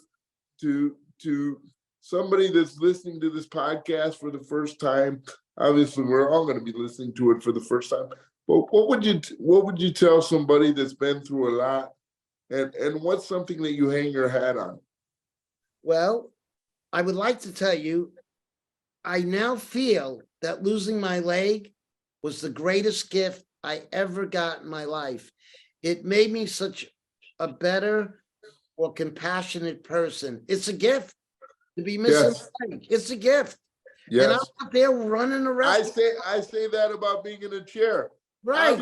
[SPEAKER 1] to somebody that's listening to this podcast for the first time? Obviously, we're all going to be listening to it for the first time. But what would you tell somebody that's been through a lot, and what's something that you hang your hat on?
[SPEAKER 2] Well, I would like to tell you, I now feel that losing my leg was the greatest gift I ever got in my life. It made me such a better, more compassionate person. It's a gift to be missing a leg. It's a gift. And I'm
[SPEAKER 1] Yes.
[SPEAKER 2] out there running around.
[SPEAKER 1] I say that about being in a chair.
[SPEAKER 2] Right.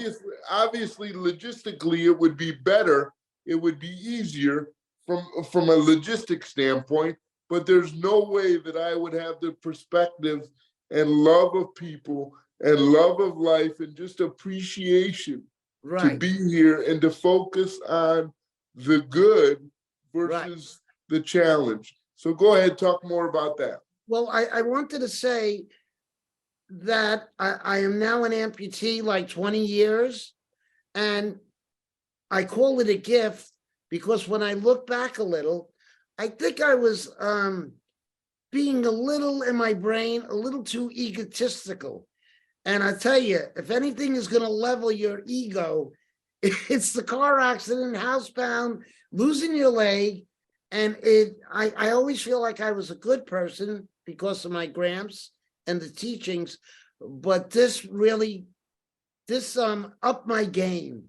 [SPEAKER 1] Obviously, logistically, it would be better. It would be easier from a logistic standpoint. But there's no way that I would have the perspective and love of people and love of life and just appreciation to
[SPEAKER 2] Right.
[SPEAKER 1] be here and to focus on the good versus the challenge. So go ahead, talk more about that.
[SPEAKER 2] Well, I wanted to say that I am now an amputee, like 20 years, and I call it a gift because when I look back a little, I think I was being a little in my brain, a little too egotistical. And I tell you, if anything is going to level your ego, it's the car accident, housebound, losing your leg. And I always feel like I was a good person because of my Gramps and the teachings, but this upped my game.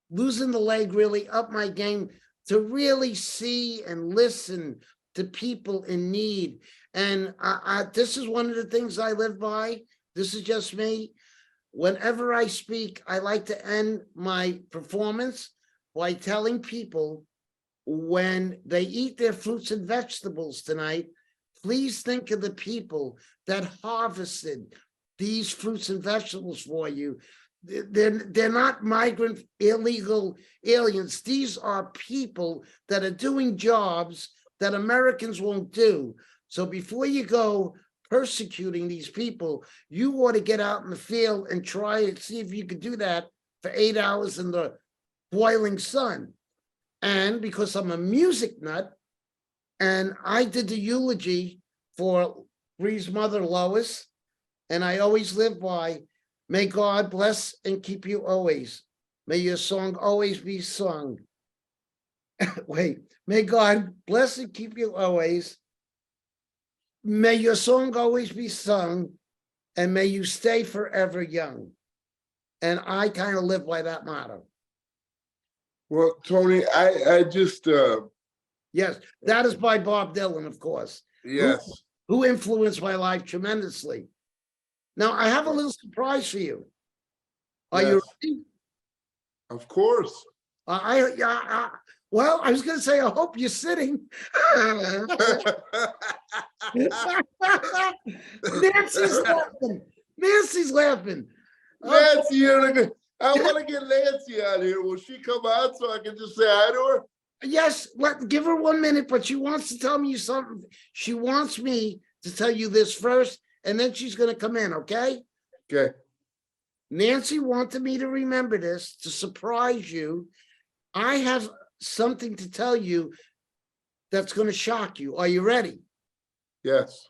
[SPEAKER 2] Losing the leg really upped my game to really see and listen to people in need. And this is one of the things I live by. This is just me. Whenever I speak, I like to end my performance by telling people, when they eat their fruits and vegetables tonight, please think of the people that harvested these fruits and vegetables for you. They're not migrant, illegal aliens. These are people that are doing jobs that Americans won't do. So before you go persecuting these people, you ought to get out in the field and try and see if you could do that for 8 hours in the boiling sun. And because I'm a music nut, and I did the eulogy for Brie's mother, Lois, and I always live by, may God bless and keep you always. May your song always be sung. Wait, may God bless and keep you always. May your song always be sung, and may you stay forever young. And I kind of live by that motto.
[SPEAKER 1] Well, Tony, I just
[SPEAKER 2] Yes, that is by Bob Dylan, of course.
[SPEAKER 1] yes.
[SPEAKER 2] Who influenced my life tremendously. Now, I have a little surprise for you. Are you ready?
[SPEAKER 1] Of course.
[SPEAKER 2] Well, I was going to say, I hope you're sitting. Nancy's laughing. Nancy's laughing.
[SPEAKER 1] Nancy, I want to get Nancy out here. Will she come out so I can just say hi to her?
[SPEAKER 2] Yes, give her 1 minute, but she wants to tell me something. She wants me to tell you this first, and then she's going to come in, okay?
[SPEAKER 1] Okay.
[SPEAKER 2] Nancy wanted me to remember this, to surprise you. I have something to tell you that's going to shock you. Are you ready?
[SPEAKER 1] Yes.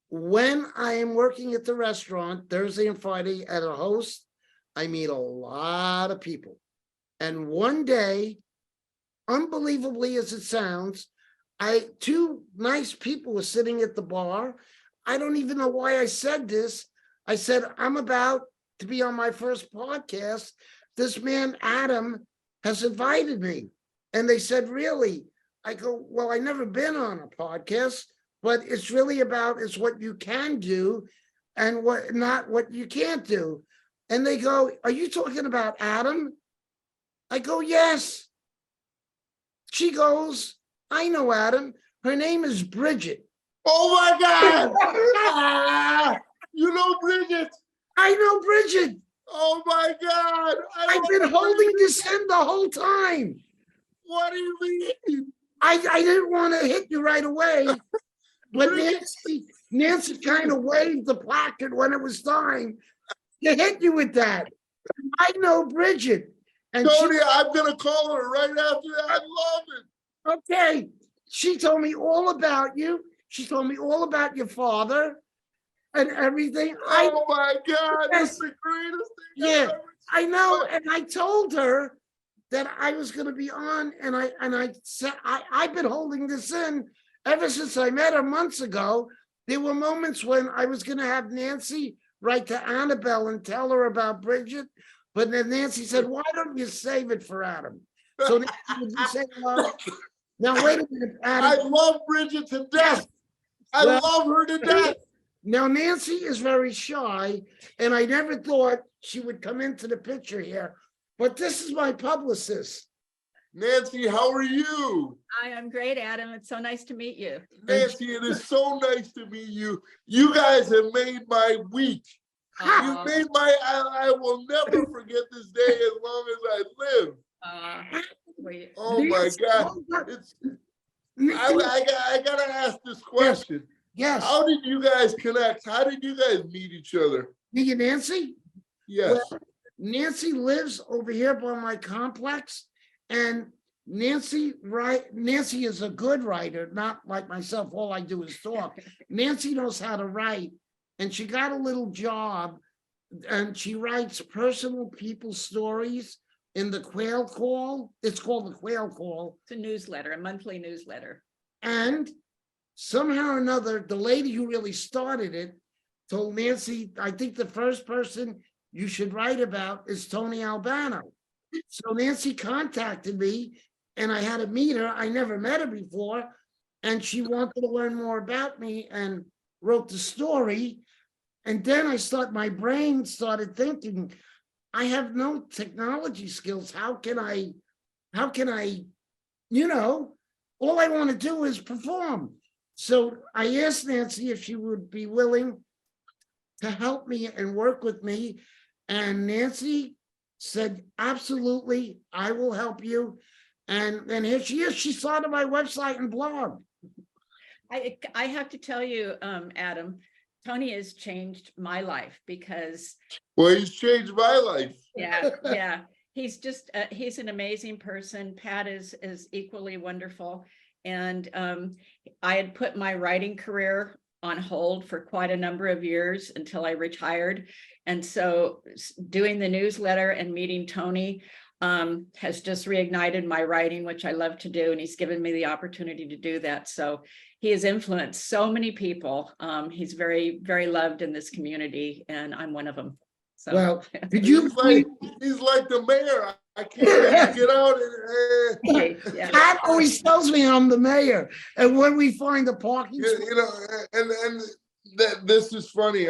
[SPEAKER 2] When I am working at the restaurant Thursday and Friday at a host, I meet a lot of people. And one day, unbelievably as it sounds, two nice people were sitting at the bar. I don't even know why I said this. I said, I'm about to be on my first podcast. This man, Adam, has invited me. And they said, really? I go, well, I never been on a podcast, but it's really about it's what you can do and what not what you can't do. And they go, are you talking about Adam? I go, yes. She goes, I know Adam. Her name is Bridget.
[SPEAKER 1] Oh my God. You know Bridget.
[SPEAKER 2] I know Bridget.
[SPEAKER 1] Oh my God.
[SPEAKER 2] I've been holding this in the whole time.
[SPEAKER 1] What do you mean?
[SPEAKER 2] I didn't want to hit you right away, but Nancy kind of waved the placard when it was time to hit you with that. I know Bridget. And
[SPEAKER 1] Tony, I'm going to call her right after that. I love it.
[SPEAKER 2] Okay. She told me all about you. She told me all about your father and everything.
[SPEAKER 1] Oh my God.
[SPEAKER 2] Yes.
[SPEAKER 1] That's the greatest thing
[SPEAKER 2] Yeah,
[SPEAKER 1] ever.
[SPEAKER 2] I know. And I told her that I was going to be on, and I said, I've been holding this in ever since I met her months ago. There were moments when I was going to have Nancy write to Annabelle and tell her about Bridget, but then Nancy said, why don't you save it for Adam? So Nancy, would you say hello? Now, wait a minute, Adam.
[SPEAKER 1] I love Bridget to death. I love her to death.
[SPEAKER 2] Now, Nancy is very shy, and I never thought she would come into the picture here, but this is my publicist.
[SPEAKER 1] Nancy, how are you?
[SPEAKER 3] Hi, I'm great, Adam. It's so nice to meet you.
[SPEAKER 1] Nancy, it is so nice to meet you. You guys have made my week. You made I will never forget this day as long as I live.
[SPEAKER 3] Wait.
[SPEAKER 1] Oh my God. I gotta ask this question.
[SPEAKER 2] Yes.
[SPEAKER 1] How did you guys connect? How did you guys meet each other?
[SPEAKER 2] Me and Nancy?
[SPEAKER 1] Yes.
[SPEAKER 2] Well, Nancy lives over here by my complex, and Nancy is a good writer, not like myself. All I do is talk. Nancy knows how to write, and she got a little job, and she writes personal people stories in the Quail Call. It's called the Quail Call.
[SPEAKER 3] It's a newsletter, a monthly newsletter.
[SPEAKER 2] And somehow or another, the lady who really started it told Nancy, I think the first person you should write about is Tony Albano. So Nancy contacted me, and I had to meet her. I never met her before, and she wanted to learn more about me and wrote the story. And then my brain started thinking, I have no technology skills. How can I, all I want to do is perform. So I asked Nancy if she would be willing to help me and work with me. And Nancy said, absolutely, I will help you. And here she is. She started my website and blog.
[SPEAKER 3] I have to tell you, Adam, Tony has changed my life because.
[SPEAKER 1] Well, he's changed my life.
[SPEAKER 3] Yeah. He's just, he's an amazing person. Pat is equally wonderful. And I had put my writing career on hold for quite a number of years until I retired. And so doing the newsletter and meeting Tony, has just reignited my writing, which I love to do. And he's given me the opportunity to do that. So he has influenced so many people. He's very, very loved in this community, and I'm one of them. So
[SPEAKER 2] Well, did you
[SPEAKER 1] he's like the mayor. I can't wait to get out and
[SPEAKER 3] yeah.
[SPEAKER 2] Pat always tells me I'm the mayor, and when we find a parking spot,
[SPEAKER 1] you know, and that this is funny.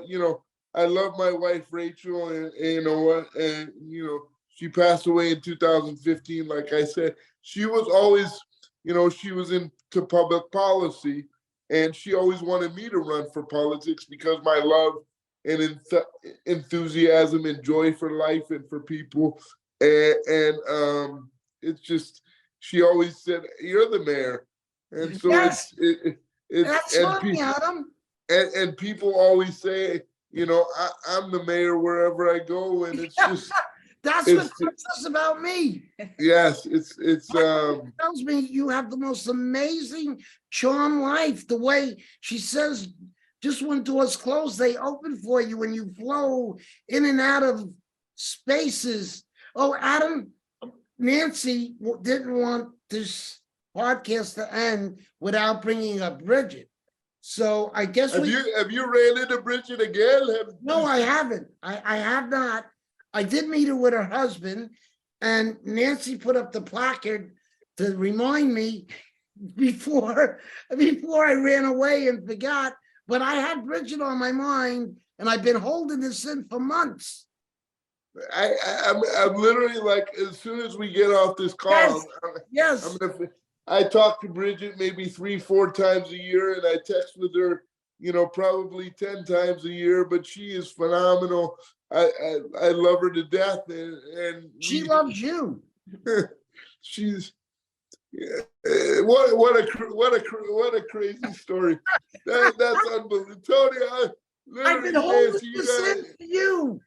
[SPEAKER 1] You know, I love my wife Rachel, and you know what, and you know, she passed away in 2015. Like I said, she was always, you know, she was into public policy, and she always wanted me to run for politics because my love and enthusiasm and joy for life and for people. And it's just, she always said, "You're the mayor," and so
[SPEAKER 2] yes,
[SPEAKER 1] it's
[SPEAKER 2] that's
[SPEAKER 1] and,
[SPEAKER 2] funny, Adam.
[SPEAKER 1] and people always say, you know, I'm the mayor wherever I go, and it's just
[SPEAKER 2] That's
[SPEAKER 1] it's,
[SPEAKER 2] what says about me.
[SPEAKER 1] yes, it's
[SPEAKER 2] Tells me you have the most amazing charm life. The way she says, just when doors close, they open for you, and you flow in and out of spaces. Oh, Adam, Nancy didn't want this podcast to end without bringing up Bridget. So I guess
[SPEAKER 1] have you ran into Bridget again?
[SPEAKER 2] No, I haven't. I have not. I did meet her with her husband, and Nancy put up the placard to remind me before I ran away and forgot. But I had Bridget on my mind, and I've been holding this in for months.
[SPEAKER 1] I'm literally like, as soon as we get off this call,
[SPEAKER 2] Yes.
[SPEAKER 1] I talk to Bridget maybe 3-4 times a year, and I text with her, you know, probably 10 times a year. But she is phenomenal. I love her to death, and
[SPEAKER 2] She loves you.
[SPEAKER 1] She's what a crazy story. That's unbelievable, Tony.
[SPEAKER 2] I've been holding this in for you.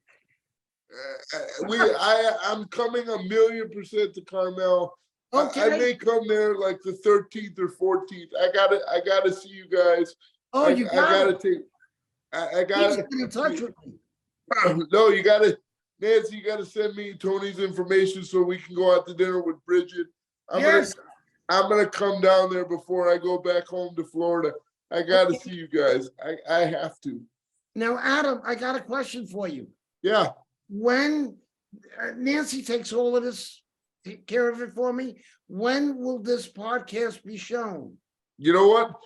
[SPEAKER 1] I'm coming 1,000,000% to Carmel.
[SPEAKER 2] Okay.
[SPEAKER 1] I may come there like the 13th or 14th. I gotta see you guys.
[SPEAKER 2] Oh,
[SPEAKER 1] I
[SPEAKER 2] you gotta
[SPEAKER 1] take. I
[SPEAKER 2] Please
[SPEAKER 1] gotta
[SPEAKER 2] get in touch with me.
[SPEAKER 1] No, you gotta, Nancy. You gotta send me Tony's information so we can go out to dinner with Bridget.
[SPEAKER 2] Yes.
[SPEAKER 1] I'm gonna come down there before I go back home to Florida. I gotta see you guys. I have to.
[SPEAKER 2] Now, Adam, I got a question for you.
[SPEAKER 1] Yeah.
[SPEAKER 2] When Nancy takes all of this, take care of it for me, when will this podcast be shown?
[SPEAKER 1] You know what?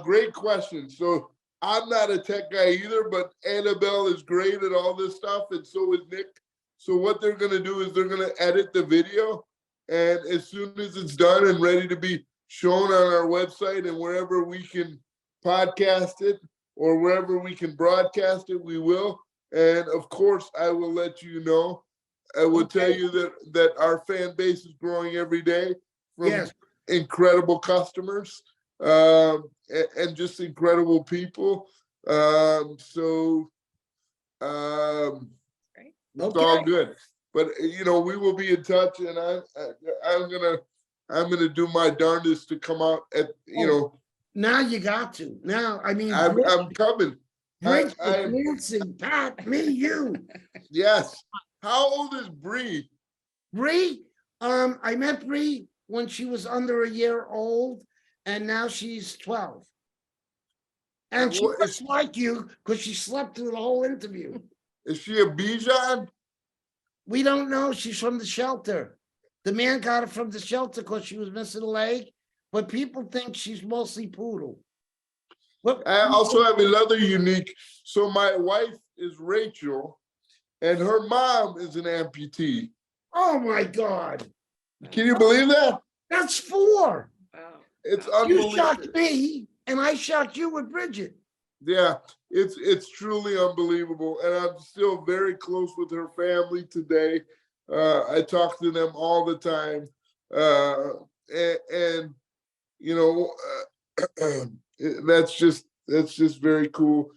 [SPEAKER 1] Great question. So I'm not a tech guy either, but Annabelle is great at all this stuff, and so is Nick. So what they're gonna do is they're gonna edit the video, and as soon as it's done and ready to be shown on our website and wherever we can podcast it or wherever we can broadcast it, we will. And of course, I will let you know. I will tell you that our fan base is growing every day from incredible customers and just incredible people. It's all good. But you know, we will be in touch, and I'm gonna do my darndest to come out at
[SPEAKER 2] Now you got to. Now, I mean,
[SPEAKER 1] I'm coming.
[SPEAKER 2] Nancy, Pat, me, you.
[SPEAKER 1] Yes. How old is Brie?
[SPEAKER 2] Brie, I met Brie when she was under a year old, and now she's 12. And she looks like you because she slept through the whole interview.
[SPEAKER 1] Is she a Bichon?
[SPEAKER 2] We don't know. She's from the shelter. The man got her from the shelter because she was missing a leg, but people think she's mostly poodle.
[SPEAKER 1] I also have another unique. So my wife is Rachel, and her mom is an amputee.
[SPEAKER 2] Oh my God.
[SPEAKER 1] Can you believe that?
[SPEAKER 2] That's 4.
[SPEAKER 3] Wow.
[SPEAKER 1] It's unbelievable.
[SPEAKER 2] You shocked me, and I shocked you with Bridget.
[SPEAKER 1] Yeah, it's truly unbelievable. And I'm still very close with her family today. I talk to them all the time. And you know, that's just very cool.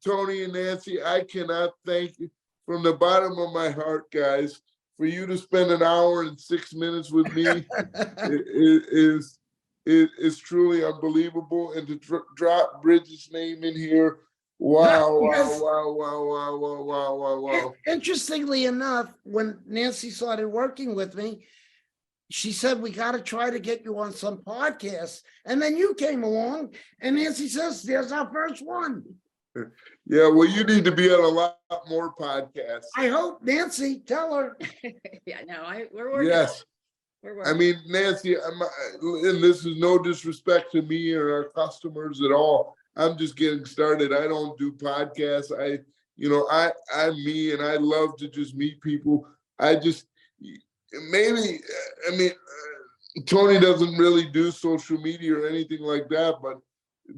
[SPEAKER 1] Tony and Nancy, I cannot thank you from the bottom of my heart, guys, for you to spend an hour and 6 minutes with me. It is truly unbelievable. And to drop Bridget's name in here Wow, wow,
[SPEAKER 2] Yes.
[SPEAKER 1] wow, wow, wow, wow, wow, wow, wow.
[SPEAKER 2] Interestingly enough, when Nancy started working with me, she said, we got to try to get you on some podcasts. And then you came along and Nancy says, there's our first one.
[SPEAKER 1] Yeah, well, you need to be on a lot more podcasts.
[SPEAKER 2] I hope, Nancy, tell her.
[SPEAKER 3] Yeah, no, we're working.
[SPEAKER 1] Yes.
[SPEAKER 3] We're
[SPEAKER 1] I
[SPEAKER 3] working.
[SPEAKER 1] mean, Nancy, and this is no disrespect to me or our customers at all. I'm just getting started. I don't do podcasts. I'm me, and I love to just meet people. Tony doesn't really do social media or anything like that, but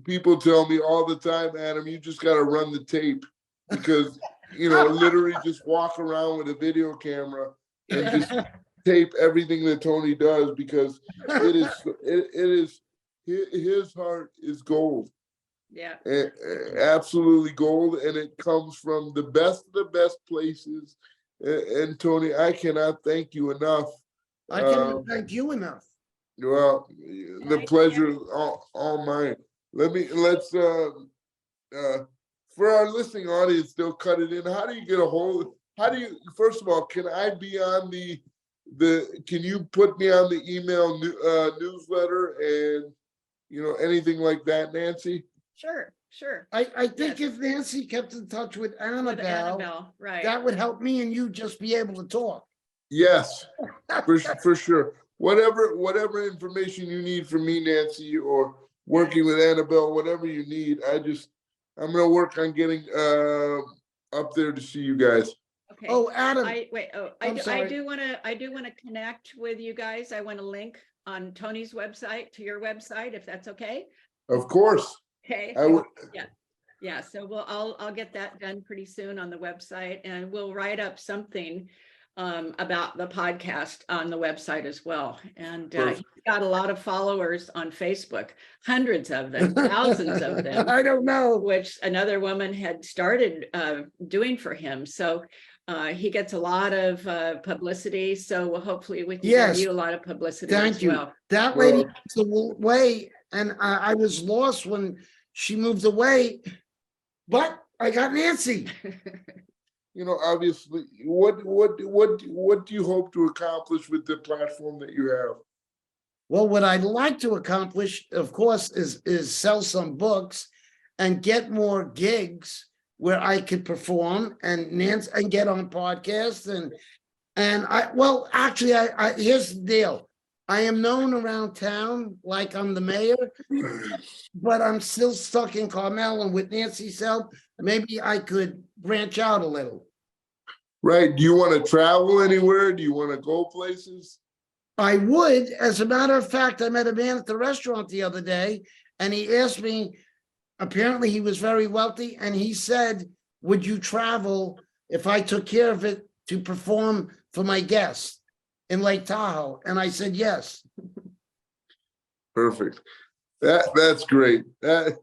[SPEAKER 1] people tell me all the time, Adam, you just got to run the tape because, literally just walk around with a video camera and just tape everything that Tony does because his heart is gold.
[SPEAKER 3] Yeah.
[SPEAKER 1] Absolutely gold, and it comes from the best of the best places. And Tony, I cannot thank you enough.
[SPEAKER 2] I cannot thank you enough.
[SPEAKER 1] Well, the pleasure is all mine. Let's for our listening audience, they'll cut it in. How do you get a hold? First of all, can I be on can you put me on the email newsletter and anything like that, Nancy?
[SPEAKER 3] Sure.
[SPEAKER 2] I think if Nancy kept in touch with Annabelle,
[SPEAKER 3] right.
[SPEAKER 2] that would help me and you just be able to talk.
[SPEAKER 1] Yes, for sure. Whatever information you need from me, Nancy, or working with Annabelle, whatever you need, I'm gonna work on getting up there to see you guys.
[SPEAKER 3] Okay.
[SPEAKER 2] Oh, Adam.
[SPEAKER 3] I do want to connect with you guys. I want to link on Tony's website to your website, if that's okay.
[SPEAKER 1] Of course.
[SPEAKER 3] Okay.
[SPEAKER 1] I would.
[SPEAKER 3] Yeah. So I'll get that done pretty soon on the website, and we'll write up something about the podcast on the website as well. And he's got a lot of followers on Facebook, hundreds of them, thousands of them.
[SPEAKER 2] I don't know.
[SPEAKER 3] Which another woman had started doing for him. So he gets a lot of publicity. So hopefully we can get you a lot of publicity.
[SPEAKER 2] Thank you.
[SPEAKER 3] Well.
[SPEAKER 2] That lady moved away, and I was lost when she moved away, but I got Nancy.
[SPEAKER 1] Obviously, what do you hope to accomplish with the platform that you have?
[SPEAKER 2] Well, what I'd like to accomplish, of course, is sell some books and get more gigs where I could perform and get on podcasts here's the deal. I am known around town like I'm the mayor, but I'm still stuck in Carmel, and with Nancy's help, maybe I could branch out a little.
[SPEAKER 1] Right. Do you want to travel anywhere? Do you want to go places?
[SPEAKER 2] I would. As a matter of fact, I met a man at the restaurant the other day, and he asked me, apparently he was very wealthy, and he said, would you travel if I took care of it to perform for my guests in Lake Tahoe? And I said, yes.
[SPEAKER 1] Perfect. That's great. That's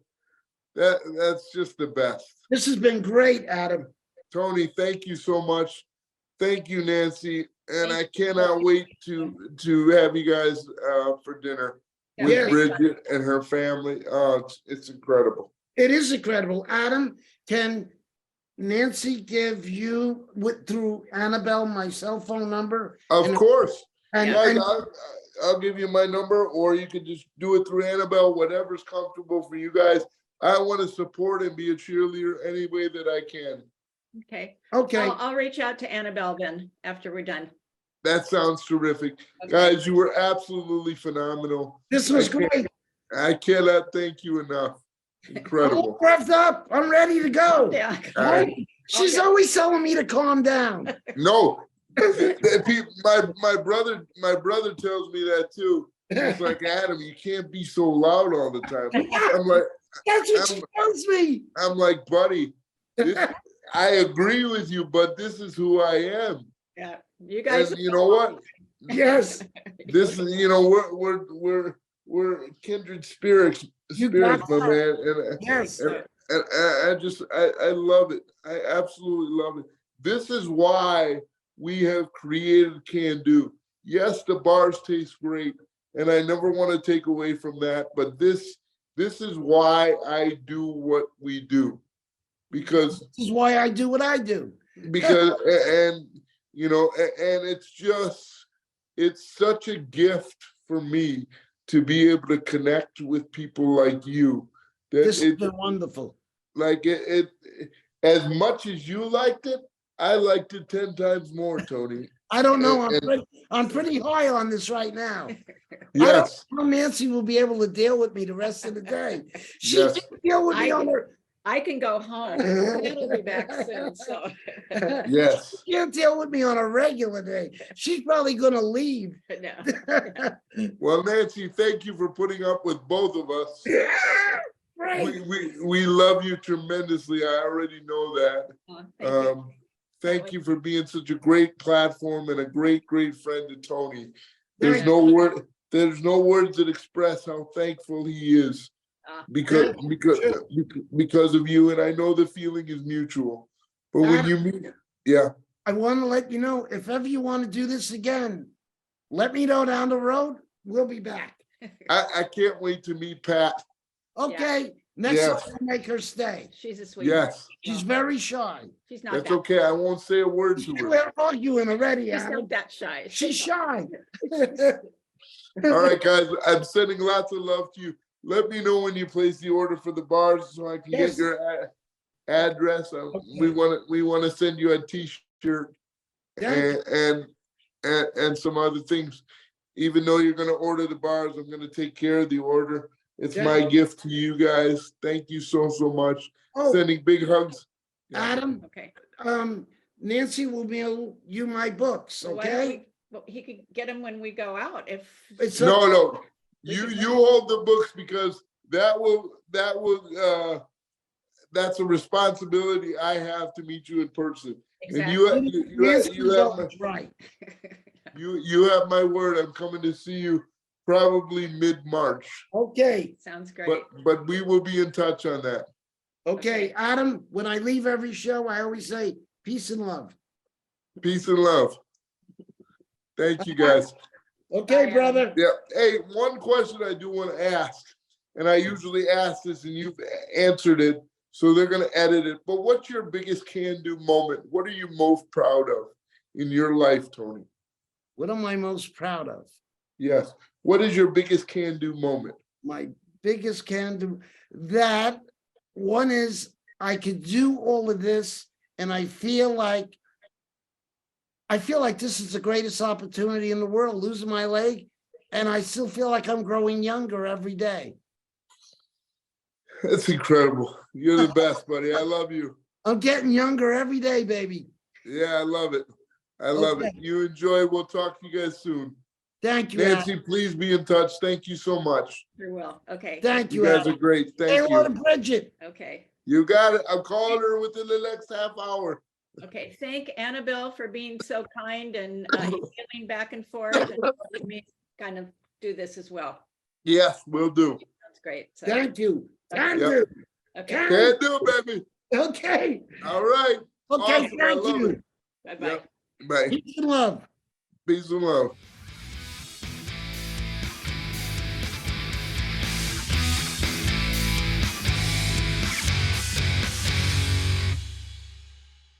[SPEAKER 1] just the best.
[SPEAKER 2] This has been great, Adam.
[SPEAKER 1] Tony, thank you so much. Thank you, Nancy. And I cannot wait to have you guys for dinner with Bridget and her family. It's incredible.
[SPEAKER 2] It is incredible. Adam, can Nancy give you through Annabelle my cell phone number?
[SPEAKER 1] Of course.
[SPEAKER 2] And
[SPEAKER 1] I'll give you my number, or you can just do it through Annabelle, whatever's comfortable for you guys. I want to support and be a cheerleader any way that I can.
[SPEAKER 3] Okay. I'll reach out to Annabelle then after we're done.
[SPEAKER 1] That sounds terrific. Okay. Guys, you were absolutely phenomenal.
[SPEAKER 2] This was great.
[SPEAKER 1] I cannot thank you enough. Incredible.
[SPEAKER 2] I'm revved up. I'm ready to go.
[SPEAKER 3] Yeah.
[SPEAKER 2] She's always telling me to calm down.
[SPEAKER 1] No. My brother tells me that too. It's like, Adam, you can't be so loud all the time. I'm like,
[SPEAKER 2] that's what she tells me.
[SPEAKER 1] I'm like, buddy, I agree with you, but this is who I am.
[SPEAKER 3] Yeah, you guys.
[SPEAKER 1] And you know what?
[SPEAKER 2] Yes.
[SPEAKER 1] This is, we're kindred spirits, my man. And
[SPEAKER 2] yes.
[SPEAKER 1] And I love it. I absolutely love it. This is why we have created CanDo. Yes, the bars taste great, and I never want to take away from that. But this is why I do what we do. because
[SPEAKER 2] This is why I do what I do.
[SPEAKER 1] and and it's such a gift for me to be able to connect with people like you. That
[SPEAKER 2] This has been wonderful.
[SPEAKER 1] like it as much as you liked it, I liked it 10 times more, Tony.
[SPEAKER 2] I don't know.
[SPEAKER 1] And-
[SPEAKER 2] I'm pretty high on this right now.
[SPEAKER 1] Yes.
[SPEAKER 2] I don't know Nancy will be able to deal with me the rest of the day. She
[SPEAKER 1] Yes.
[SPEAKER 2] didn't deal with me on her.
[SPEAKER 3] I can go home. It'll be back soon, so.
[SPEAKER 1] Yes.
[SPEAKER 2] She can't deal with me on a regular day. She's probably gonna leave.
[SPEAKER 3] No.
[SPEAKER 1] Well, Nancy, thank you for putting up with both of us.
[SPEAKER 2] Right.
[SPEAKER 1] We love you tremendously. I already know that.
[SPEAKER 3] Oh, thank you.
[SPEAKER 1] Thank you for being such a great platform and a great friend to Tony.
[SPEAKER 2] Thank
[SPEAKER 1] There's no words that express how thankful he is because of you. And I know the feeling is mutual. But when you meet, yeah.
[SPEAKER 2] I want to let you know, if ever you want to do this again, let me know down the road. We'll be back.
[SPEAKER 1] I can't wait to meet Pat.
[SPEAKER 2] Okay. Next
[SPEAKER 1] Yes.
[SPEAKER 2] time, I'll make her stay.
[SPEAKER 3] She's a sweet.
[SPEAKER 1] Yes.
[SPEAKER 2] She's very shy.
[SPEAKER 3] She's not
[SPEAKER 1] That's
[SPEAKER 3] that.
[SPEAKER 1] okay. I won't say a word to her.
[SPEAKER 2] We're arguing already,
[SPEAKER 3] She's
[SPEAKER 2] Adam.
[SPEAKER 3] not that shy.
[SPEAKER 2] She's shy.
[SPEAKER 1] All right, guys. I'm sending lots of love to you. Let me know when you place the order for the bars so I can
[SPEAKER 2] Yes.
[SPEAKER 1] get your address. We want to send you a T-shirt and some other things. Even though you're going to order the bars, I'm going to take care of the order. It's my gift to you guys. Thank you so much.
[SPEAKER 2] Oh,
[SPEAKER 1] Sending big hugs.
[SPEAKER 2] Adam,
[SPEAKER 3] Okay.
[SPEAKER 2] Nancy will mail you my books,
[SPEAKER 3] Well, why don't
[SPEAKER 2] okay?
[SPEAKER 3] we- well, he could get them when we go out if.
[SPEAKER 2] It's
[SPEAKER 1] No.
[SPEAKER 3] We
[SPEAKER 1] You
[SPEAKER 3] can-
[SPEAKER 1] hold the books because that's a responsibility I have to meet you in person. And
[SPEAKER 2] Nancy's
[SPEAKER 1] you have my,
[SPEAKER 2] always right.
[SPEAKER 1] you have my word. I'm coming to see you probably mid-March.
[SPEAKER 2] Okay,
[SPEAKER 3] Sounds great.
[SPEAKER 1] But we will be in touch on that.
[SPEAKER 2] okay, Adam, when I leave every show, I always say peace and love.
[SPEAKER 1] Peace and love. Thank you, guys.
[SPEAKER 2] Okay,
[SPEAKER 3] Bye,
[SPEAKER 2] brother.
[SPEAKER 1] Yeah. Hey, one question I do want to ask, and I usually ask this and you've answered it, so they're going to edit it. But what's your biggest can-do moment? What are you most proud of in your life, Tony?
[SPEAKER 2] What am I most proud of?
[SPEAKER 1] Yes. What is your biggest can-do moment?
[SPEAKER 2] My biggest can-do, that one is I could do all of this, and I feel like this is the greatest opportunity in the world, losing my leg, and I still feel like I'm growing younger every day.
[SPEAKER 1] That's incredible. You're the best, buddy. I love you.
[SPEAKER 2] I'm getting younger every day, baby.
[SPEAKER 1] Yeah, I love it. I love it. You enjoy. We'll talk to you guys soon.
[SPEAKER 2] Thank you,
[SPEAKER 1] Nancy,
[SPEAKER 2] Adam.
[SPEAKER 1] please be in touch. Thank you so much.
[SPEAKER 3] Very well. Okay.
[SPEAKER 2] Thank
[SPEAKER 1] You
[SPEAKER 2] you,
[SPEAKER 1] guys
[SPEAKER 2] Adam.
[SPEAKER 1] are great.
[SPEAKER 2] Say
[SPEAKER 1] Thank
[SPEAKER 2] hello to
[SPEAKER 1] you.
[SPEAKER 2] Bridget.
[SPEAKER 3] Okay.
[SPEAKER 1] You got it. I'm calling her within the next half hour.
[SPEAKER 3] Okay. Thank Annabelle for being so kind and emailing back and forth and letting me kind of do this as well.
[SPEAKER 1] Yes, we'll do.
[SPEAKER 3] That's great. So,
[SPEAKER 2] Thank you. Thank
[SPEAKER 1] Yep.
[SPEAKER 2] you.
[SPEAKER 3] okay.
[SPEAKER 1] Can do, baby.
[SPEAKER 2] Okay.
[SPEAKER 1] All right.
[SPEAKER 2] Okay,
[SPEAKER 1] Awesome. I
[SPEAKER 2] thank
[SPEAKER 1] love
[SPEAKER 2] you.
[SPEAKER 1] it.
[SPEAKER 3] Bye-bye.
[SPEAKER 1] Yep. Bye.
[SPEAKER 2] Peace and love.
[SPEAKER 1] Peace and love.